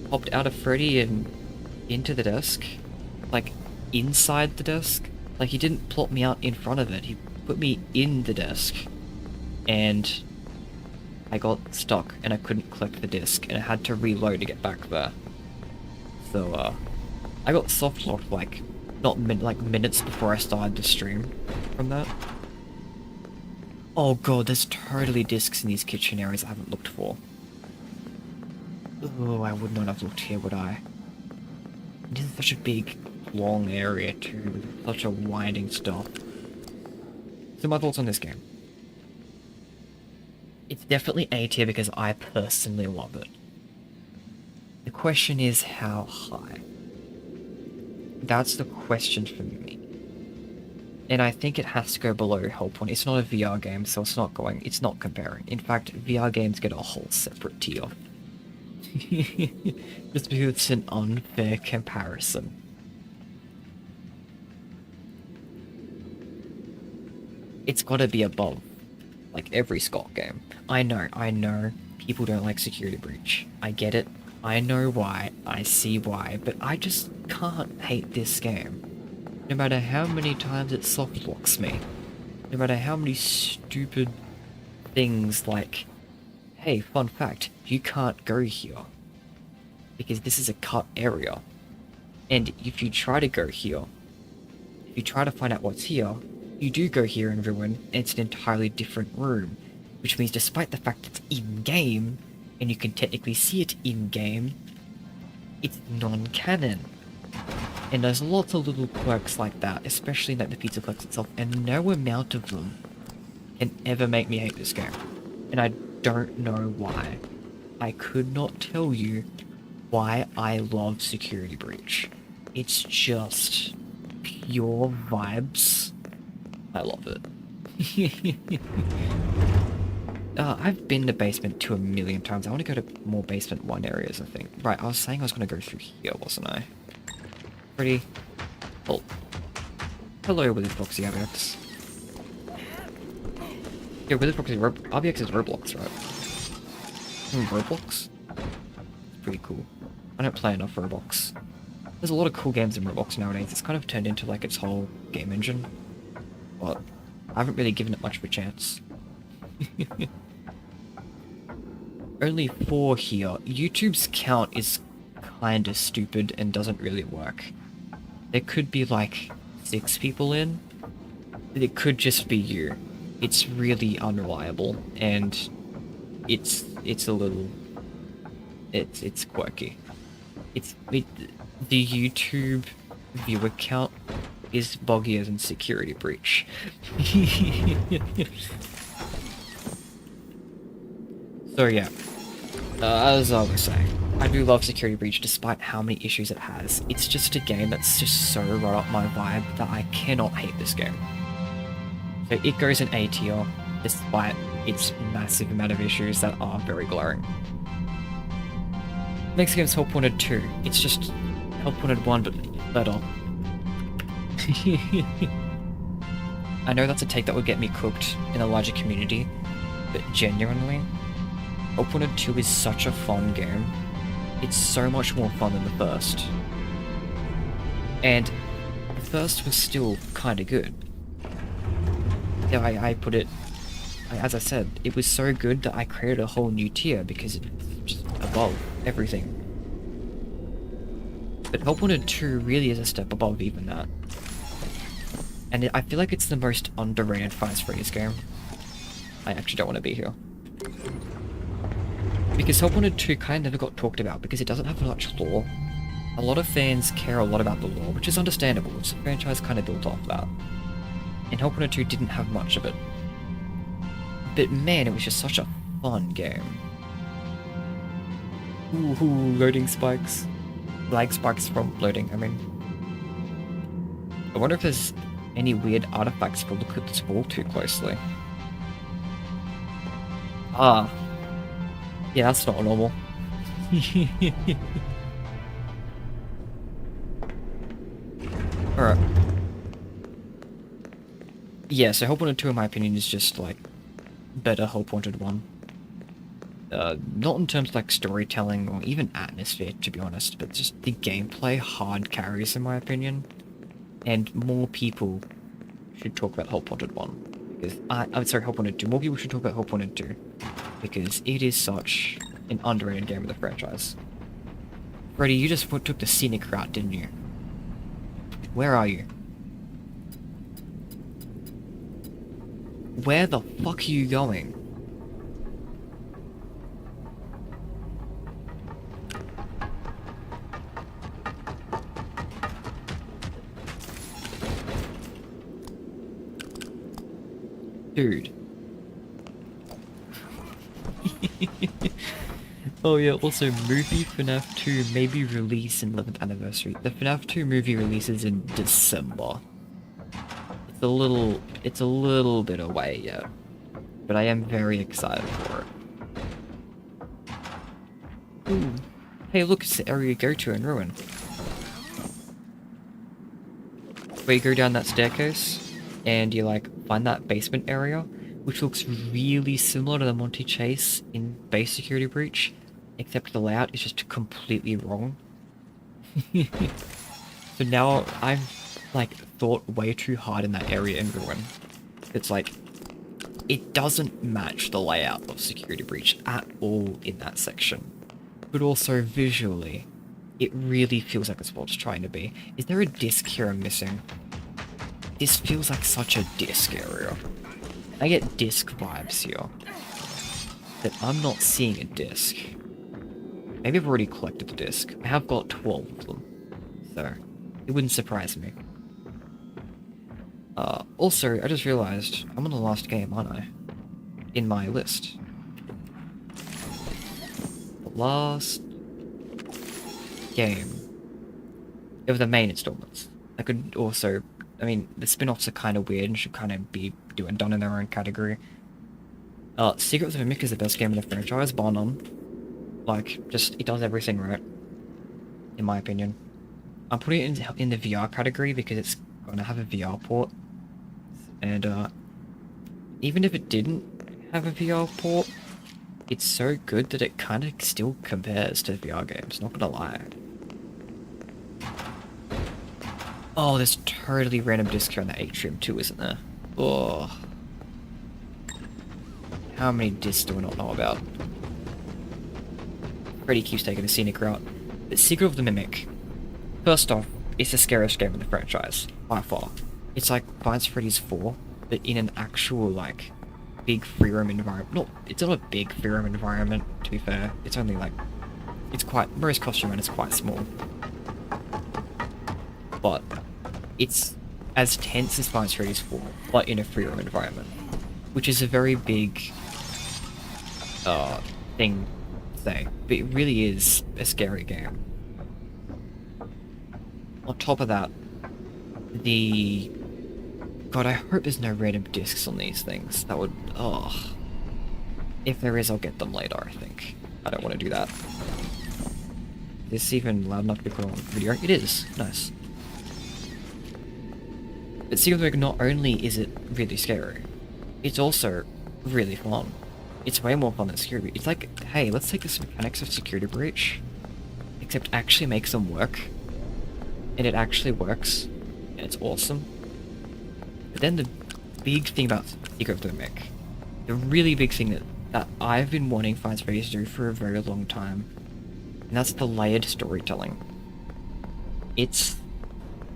popped out of Freddy and into the desk, like inside the desk. Like, he didn't plop me out in front of it. He put me in the desk, and I got stuck and I couldn't collect the disc, and I had to reload to get back there. So I got soft locked like minutes before I started the stream from that. Oh god, there's totally discs in these kitchen areas I haven't looked for. Oh, I would not have looked here, would I? This is such a big, long area too, with such a winding stuff. So my thoughts on this game. It's definitely A tier because I personally love it. The question is how high? That's the question for me. And I think it has to go below Hellpoint. It's not a VR game, so it's not comparing. In fact, VR games get a whole separate tier. Just because it's an unfair comparison. It's gotta be above, like, every Scott game. I know, people don't like Security Breach. I get it. I know why, I see why, but I just can't hate this game. No matter how many times it soft locks me. No matter how many stupid things like, hey, fun fact, you can't go here. Because this is a cut area. And if you try to go here, if you try to find out what's here, you do go here and ruin, and it's an entirely different room. Which means despite the fact it's in-game, and you can technically see it in-game, it's non-canon. And there's lots of little quirks like that, especially in like the pizza quirks itself, and no amount of them can ever make me hate this game. And I don't know why. I could not tell you why I love Security Breach. It's just pure vibes. I love it. I've been to Basement 2 a million times. I want to go to more Basement 1 areas, I think. Right, I was saying I was going to go through here, wasn't I? Pretty Oh. Hello, Wizard Foxy RBX. Yeah, Wizard Foxy RBX is Roblox, right? Roblox? It's pretty cool. I don't play enough Roblox. There's a lot of cool games in Roblox nowadays. It's kind of turned into like its whole game engine. But I haven't really given it much of a chance. Only 4 here. YouTube's count is kinda stupid and doesn't really work. There could be like 6 people in. It could just be you. It's really unreliable and it's a little it's quirky. The YouTube viewer count is buggier than security breach. So yeah, as I was saying, I do love Security Breach despite how many issues it has. It's just a game that's just so right up my vibe that I cannot hate this game. So it goes in A tier, despite its massive amount of issues that are very glaring. Next game is Help Wanted 2. It's just Help Wanted 1, but better. I know that's a take that would get me cooked in a larger community, but genuinely, Help Wanted 2 is such a fun game. It's so much more fun than the first. And the first was still kinda good. Yeah, I put it, as I said, it was so good that I created a whole new tier because it's just above everything. But Help Wanted 2 really is a step above even that. And I feel like it's the most underrated Five Freddy's game. I actually don't want to be here. Because Help Wanted 2 kind of never got talked about because it doesn't have much lore. A lot of fans care a lot about the lore, which is understandable. It's a franchise kind of built off that. And Help Wanted 2 didn't have much of it. But man, it was just such a fun game. Ooh, loading spikes. Lag spikes from loading, I mean. I wonder if there's any weird artifacts if we look at this wall too closely. Ah. Yeah, that's not normal. Alright. Yeah, so Help Wanted 2 in my opinion is just like better Help Wanted 1. Not in terms of like storytelling or even atmosphere, to be honest, but just the gameplay hard carries in my opinion. And more people should talk about Help Wanted 1. Because I'm sorry, Help Wanted 2. More people should talk about Help Wanted 2. Because it is such an underrated game of the franchise. Freddy, you just took the scenic route, didn't you? Where are you? Where the fuck are you going? Dude. Oh yeah, also movie FNaF 2 may be released in 11th anniversary. The FNaF 2 movie releases in December. It's a little bit away yet, but I am very excited for it. Ooh. Hey look, it's the area you go to in Ruin. Where you go down that staircase, and you like find that basement area, which looks really similar to the Monty Chase in Base Security Breach, except the layout is just completely wrong. So now I've like thought way too hard in that area in Ruin. It's like, it doesn't match the layout of Security Breach at all in that section. But also visually, it really feels like it's what it's trying to be. Is there a disc here I'm missing? This feels like such a disc area. I get disc vibes here. But I'm not seeing a disc. Maybe I've already collected the disc. I have got 12 of them. So, it wouldn't surprise me. Also, I just realized I'm on the last game, aren't I? In my list. The last game of the main installments. I could also, I mean, the spin-offs are kind of weird and should kind of be done in their own category. Secrets of Mimic is the best game in the franchise, bar none. Like, just, it does everything right. In my opinion. I'm putting it in the VR category because it's gonna have a VR port, and even if it didn't have a VR port, it's so good that it kind of still compares to VR games, not gonna lie. Oh, there's totally random discs here on the atrium too, isn't there? Oh. How many discs do we not know about? Freddy keeps taking a scenic route. But Secret of the Mimic, first off, it's the scariest game in the franchise, by far. It's like Five Freddy's 4, but in an actual, like, big free roam environment. No, it's not a big free roam environment, to be fair. It's only like, it's quite, most costume and it's quite small. But it's as tense as Five Freddy's 4, but in a free roam environment. Which is a very big thing to say, but it really is a scary game. On top of that, God, I hope there's no random discs on these things. That would... oh. If there is, I'll get them later, I think. I don't want to do that. Is this even loud enough to be put on video? It is. Nice. But Secret of the Mimic, not only is it really scary, it's also really fun. It's way more fun than Security Breach. It's like, hey, let's take this mechanics of Security Breach, except actually makes them work. And it actually works, and it's awesome. But then the big thing about Secret of the Mimic, the really big thing that I've been wanting Five Freddy's to do for a very long time, and that's the layered storytelling. It's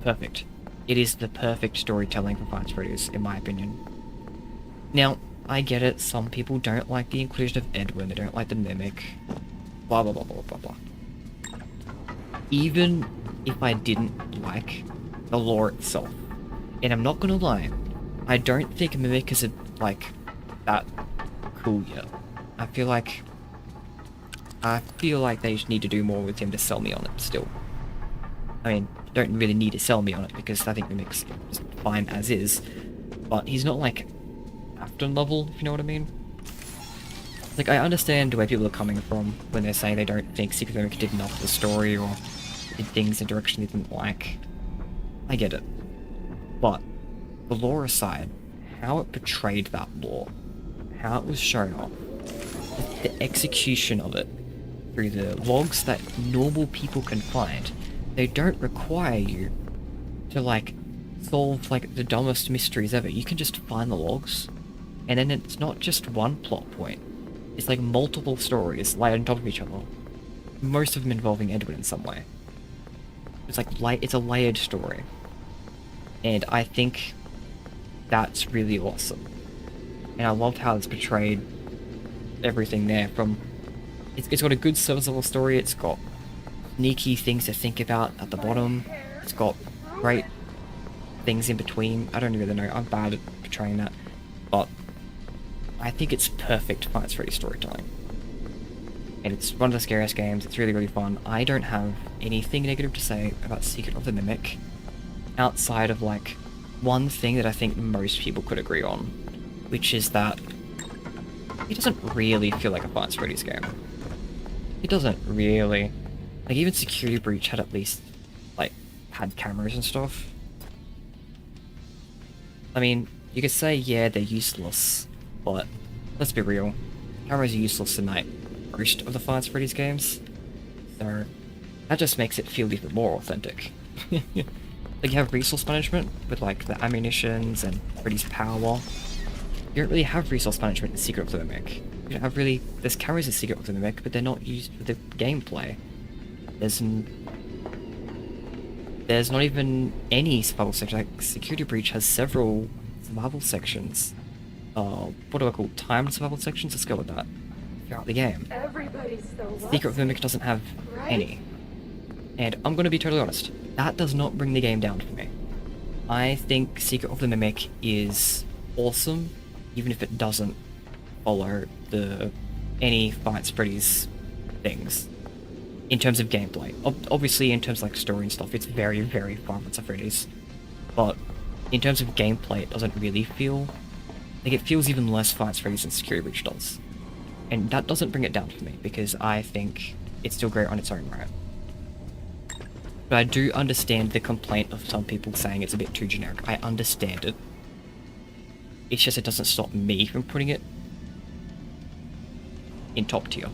perfect. It is the perfect storytelling for Five Freddy's, in my opinion. Now, I get it, some people don't like the inclusion of Edwin, they don't like the Mimic, blah blah blah blah blah blah. Even if I didn't like the lore itself, and I'm not gonna lie, I don't think Mimic is like that cool yet. I feel like they need to do more with him to sell me on it still. I mean, don't really need to sell me on it because I think Mimic's just fine as is, but he's not like Afton level, if you know what I mean. Like, I understand where people are coming from when they're saying they don't think Secret of the Mimic did enough of the story or did things in a direction they didn't like. I get it. But, the lore aside, how it portrayed that lore, how it was shown off, the execution of it, through the logs that normal people can find, they don't require you to, like, solve, like, the dumbest mysteries ever. You can just find the logs, and then it's not just one plot point. It's like multiple stories layered on top of each other. Most of them involving Edwin in some way. It's like, it's a layered story. And I think that's really awesome. And I loved how it's portrayed everything there from... It's got a good surface level story, it's got sneaky things to think about at the bottom, it's got great things in between. I don't really know, I'm bad at portraying that. But I think it's perfect for its Freddy storytelling. And it's one of the scariest games, it's really, really fun. I don't have anything negative to say about Secret of the Mimic, outside of, like, one thing that I think most people could agree on, which is that it doesn't really feel like a Five Freddy's game. It doesn't really. Like, even Security Breach had at least, like, had cameras and stuff. I mean, you could say, yeah, they're useless, but let's be real. Cameras are useless in, like, most of the Five Freddy's games. So, that just makes it feel even more authentic. Like, you have resource management with, like, the ammunitions and Freddy's power. You don't really have resource management in Secret of the Mimic. You don't have really... There's cameras in Secret of the Mimic, but they're not used for the gameplay. There's not even any survival section. Like, Security Breach has several survival sections. What do I call timed survival sections? Let's go with that. Throughout the game. Secret of the Mimic doesn't have any. And I'm gonna be totally honest, that does not bring the game down for me. I think Secret of the Mimic is awesome, even if it doesn't follow any Five Freddy's things. In terms of gameplay. Obviously, in terms of, like, story and stuff, it's very, very Five Freddy's. But in terms of gameplay, it doesn't really feel... Like, it feels even less Five Freddy's than Security Breach does. And that doesn't bring it down for me, because I think it's still great on its own right. But I do understand the complaint of some people saying it's a bit too generic. I understand it. It's just it doesn't stop me from putting it in top tier.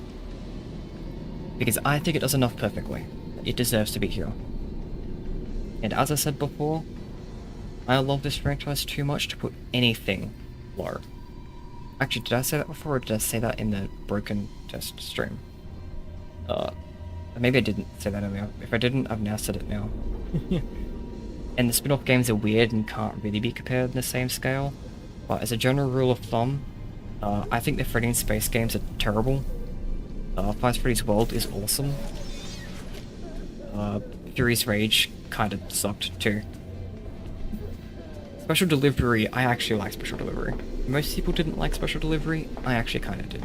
Because I think it does enough perfectly. It deserves to be here. And as I said before, I love this franchise too much to put anything low. Actually, did I say that before, or did I say that in the broken test stream? Maybe I didn't say that earlier. If I didn't, I've now said it now. And the spin-off games are weird and can't really be compared in the same scale. But as a general rule of thumb, I think the Freddy and Space games are terrible. Five Freddy's World is awesome. Fury's Rage kind of sucked too. Special Delivery, I actually like Special Delivery. Most people didn't like Special Delivery, I actually kind of did.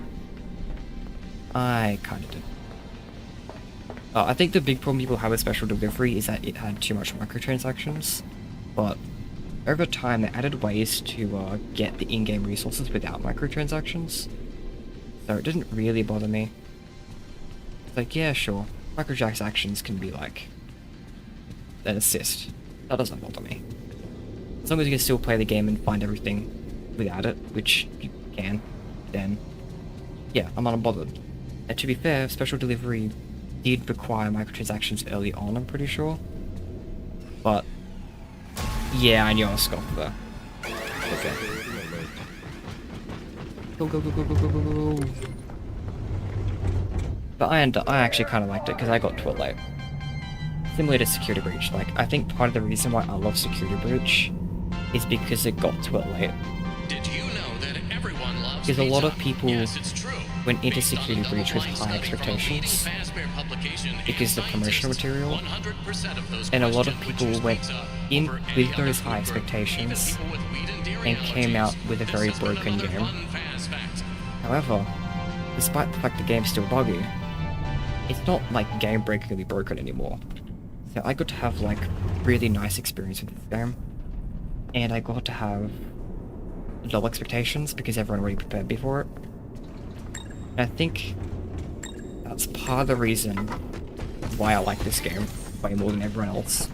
I think the big problem people have with Special Delivery is that it had too much microtransactions, but over time they added ways to get the in-game resources without microtransactions, so it didn't really bother me. It's like, yeah, sure, microtransactions can be like an assist. That doesn't bother me. As long as you can still play the game and find everything without it, which you can, then yeah, I'm unbothered. And to be fair, Special Delivery did require microtransactions early on, I'm pretty sure. But yeah, I knew I was scoffed there. Okay. Go, go, go, go, go, go, go, go. But I actually kind of liked it because I got to it late. Similar to Security Breach, like, I think part of the reason why I love Security Breach is because it got to it late. Did you know that everyone loves because a lot of people yes, went into Security Breach with high expectations because the promotional material, and a lot of people went in with those high expectations and came out with a very broken game. However, despite the fact the game's still buggy, it's not like game-breakingly broken anymore. So I got to have like really nice experience with this game, and I got to have low expectations because everyone already prepared me for it. And I think that's part of the reason why I like this game way more than everyone else.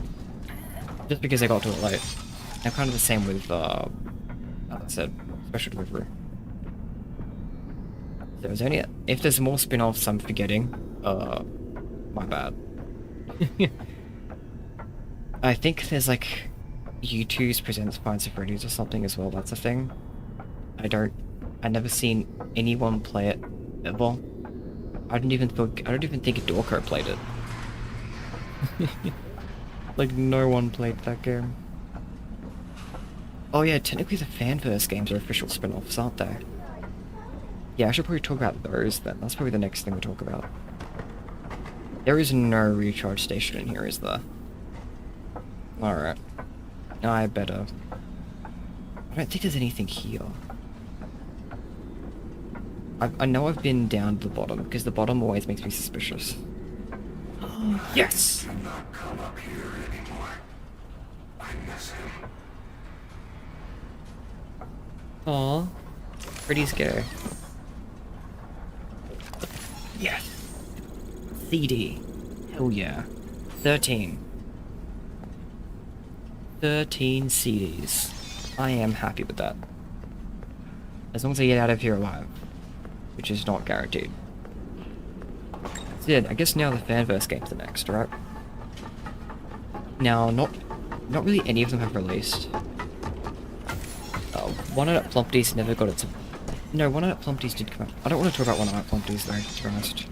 Just because I got to it late. I'm kind of the same with, as I said, Special Delivery. There's only, if there's more spin-offs I'm forgetting, my bad. I think there's like U2's Presents Five Freddy's or something as well, that's a thing. I've never seen anyone play it ever. I don't even think Dorko played it. Like, no one played that game. Oh yeah, technically the Fanverse games are official spin-offs, aren't they? Yeah, I should probably talk about those then. That's probably the next thing we talk about. There is no recharge station in here, is there? Alright. I better... I don't think there's anything here. I know I've been down to the bottom, because the bottom always makes me suspicious. Yes! Come up here anymore. I miss him. Aww. Freddy's go. Yes! CD. Hell yeah. 13. 13 CDs. I am happy with that. As long as I get out of here alive. Which is not guaranteed. That's it. I guess now the Fanverse games are next, right? Now, not really any of them have released. One Night at Plumpty's never got its... No, One Night at Plumpty's did come out. I don't want to talk about One Night at Plumpty's though, to be honest.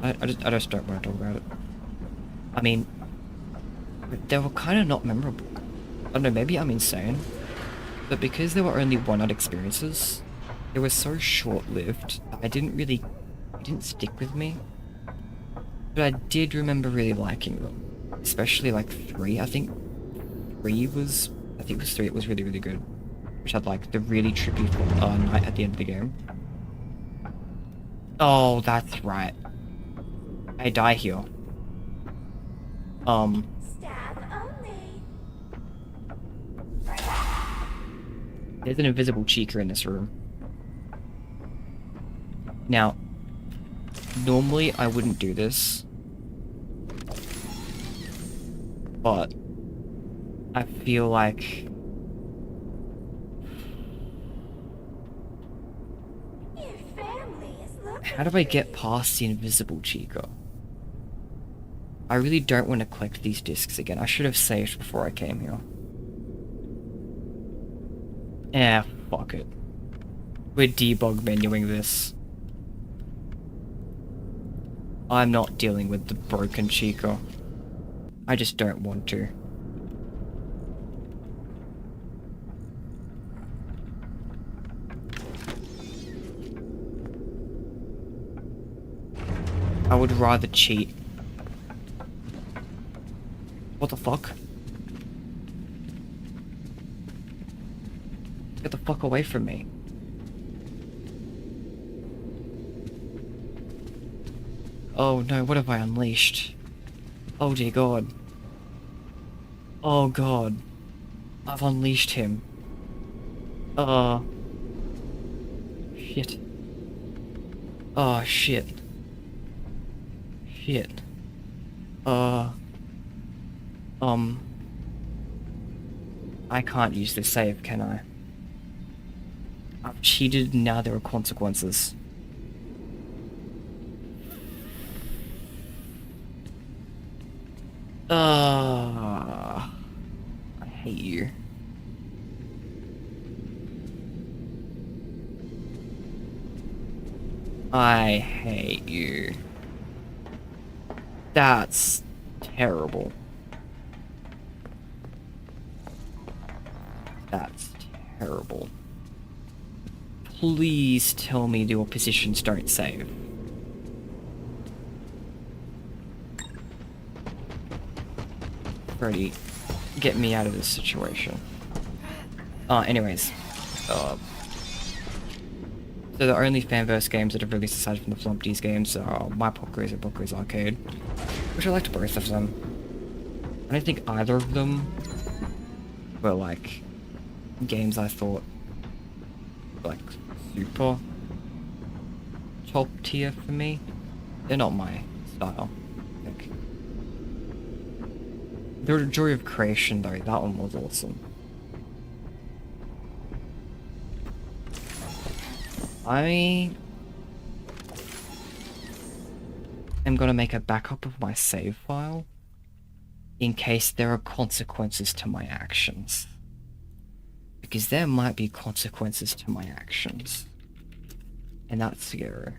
I just don't want to talk about it. I mean, they were kind of not memorable. I don't know, maybe I'm insane. But because there were only one-night experiences, they were so short-lived, it didn't stick with me. But I did remember really liking them. Especially like 3, I think 3 was really, really good. Which had like the really trippy night at the end of the game. Oh, that's right. I die here. Stab only. There's an invisible cheeker in this room. Now, normally I wouldn't do this. But I feel like Your family is looking how do I get for you. past the invisible Chica? I really don't want to collect these discs again. I should have saved before I came here. Eh, fuck it. We're debug menuing this. I'm not dealing with the broken Chica. I just don't want to. I would rather cheat. What the fuck? Get the fuck away from me. Oh no, what have I unleashed? Oh dear god. Oh god. I've unleashed him. Shit. Oh shit. Shit. I can't use this save, can I? I've cheated, now there are consequences. I hate you. I hate you. That's terrible. That's terrible. Please tell me your positions don't save. Freddy, get me out of this situation. Anyways. So the only fanverse games that have released aside from the Flumpties games are My Pockers and Pockers Arcade, which I liked both of them. I don't think either of them were like games I thought like super top tier for me. They're not my style, I think. The Joy of Creation though, that one was awesome. I am gonna make a backup of my save file in case there are consequences to my actions. Because there might be consequences to my actions. And that's scary.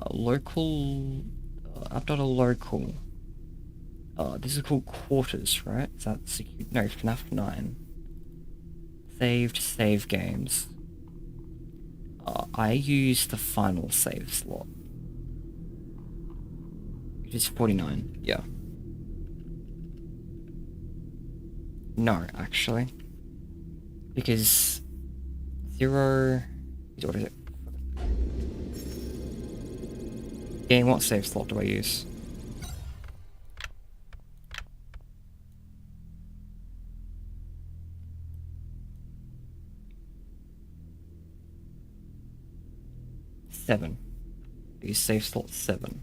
Local... I've done a local... this is called Quarters, right? Is that... No, FNaF 9. Saved save games. I use the final save slot. Which is 49, yeah. No, actually. Because... 0... What is it? Game, what save slot do I use? Seven. Use save slot 7.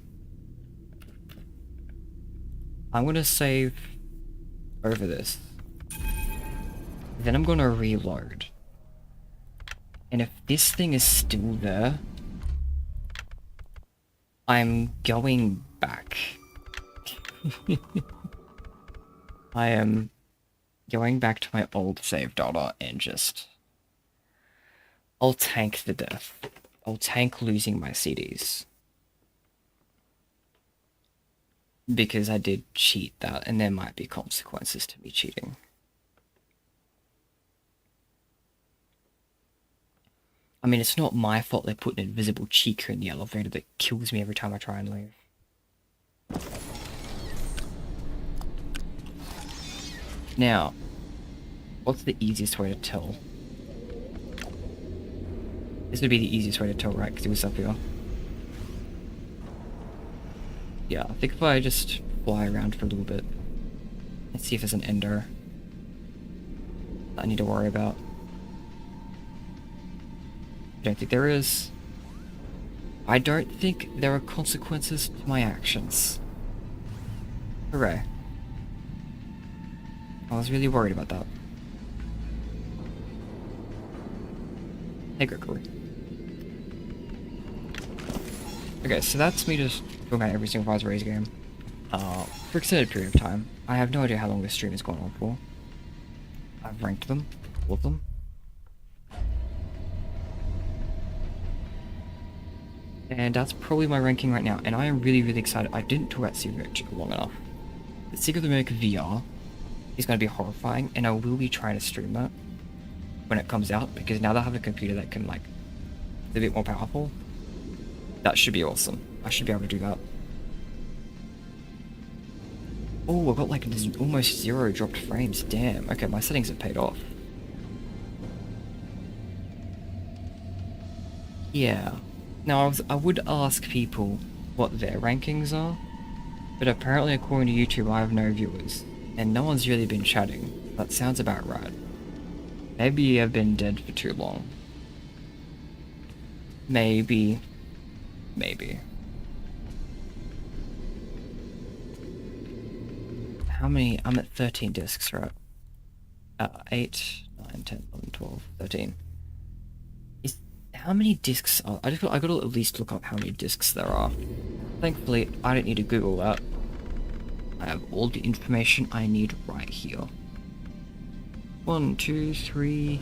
I'm gonna save over this. Then I'm gonna reload. And if this thing is still there, I'm going back. I am going back to my old save data and just... I'll tank the death. I'll tank losing my CDs. Because I did cheat that, and there might be consequences to me cheating. I mean, it's not my fault they put an invisible Chica in the elevator that kills me every time I try and leave. Now, what's the easiest way to tell? This would be the easiest way to tell, right? Because it was up here. Yeah, I think if I just fly around for a little bit. Let's see if there's an ender that I need to worry about. I don't think there is. I don't think there are consequences to my actions. Hooray. I was really worried about that. Hey, Gregory. Okay, so that's me just going at every single Rise Raise game. For extended period of time. I have no idea how long this stream is going on for. I've ranked them, all of them. And that's probably my ranking right now, and I am really, really excited. I didn't talk about Secret of the America long enough. The Secret of the America VR is going to be horrifying, and I will be trying to stream that when it comes out, because now that I have a computer that can, like, is a bit more powerful, that should be awesome. I should be able to do that. Oh, I've got like almost 0 dropped frames. Damn. Okay, my settings have paid off. Yeah. Now, I would ask people what their rankings are, but apparently according to YouTube I have no viewers, and no one's really been chatting. That sounds about right. Maybe I've been dead for too long. Maybe. How many? I'm at 13 discs, right? 8, 9, 10, 11, 12, 13. How many discs are... I gotta at least look up how many discs there are. Thankfully, I don't need to Google that. I have all the information I need right here. 1, 2, 3...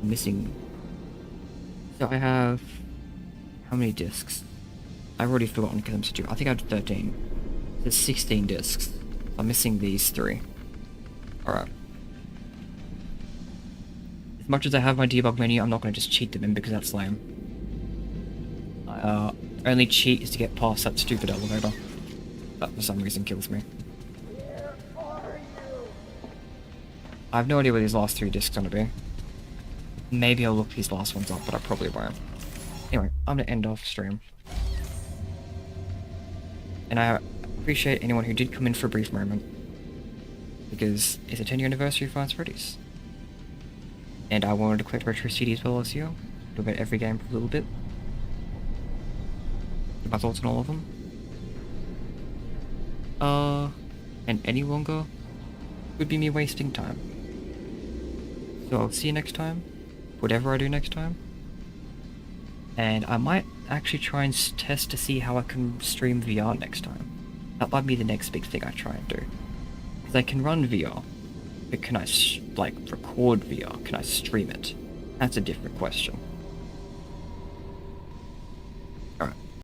I'm missing... So I have... How many discs? I've already forgotten because I'm stupid. I think I have 13. There's 16 discs. I'm missing these 3. Alright. As much as I have my debug menu, I'm not going to just cheat them in because that's lame. Only cheat is to get past that stupid elevator. That for some reason kills me. I have no idea where these last 3 discs are going to be. Maybe I'll look these last ones up, but I probably won't. Anyway, I'm going to end off stream. And I appreciate anyone who did come in for a brief moment. Because it's a 10-year anniversary of Freddy's. And I wanted to collect retro CD as well as you. Do about every game for a little bit. Get my thoughts on all of them. And any longer would be me wasting time. So I'll see you next time. Whatever I do next time. And I might actually try and test to see how I can stream VR next time. That might be the next big thing I try and do. Because I can run VR. But can I, like, record VR? Can I stream it? That's a different question.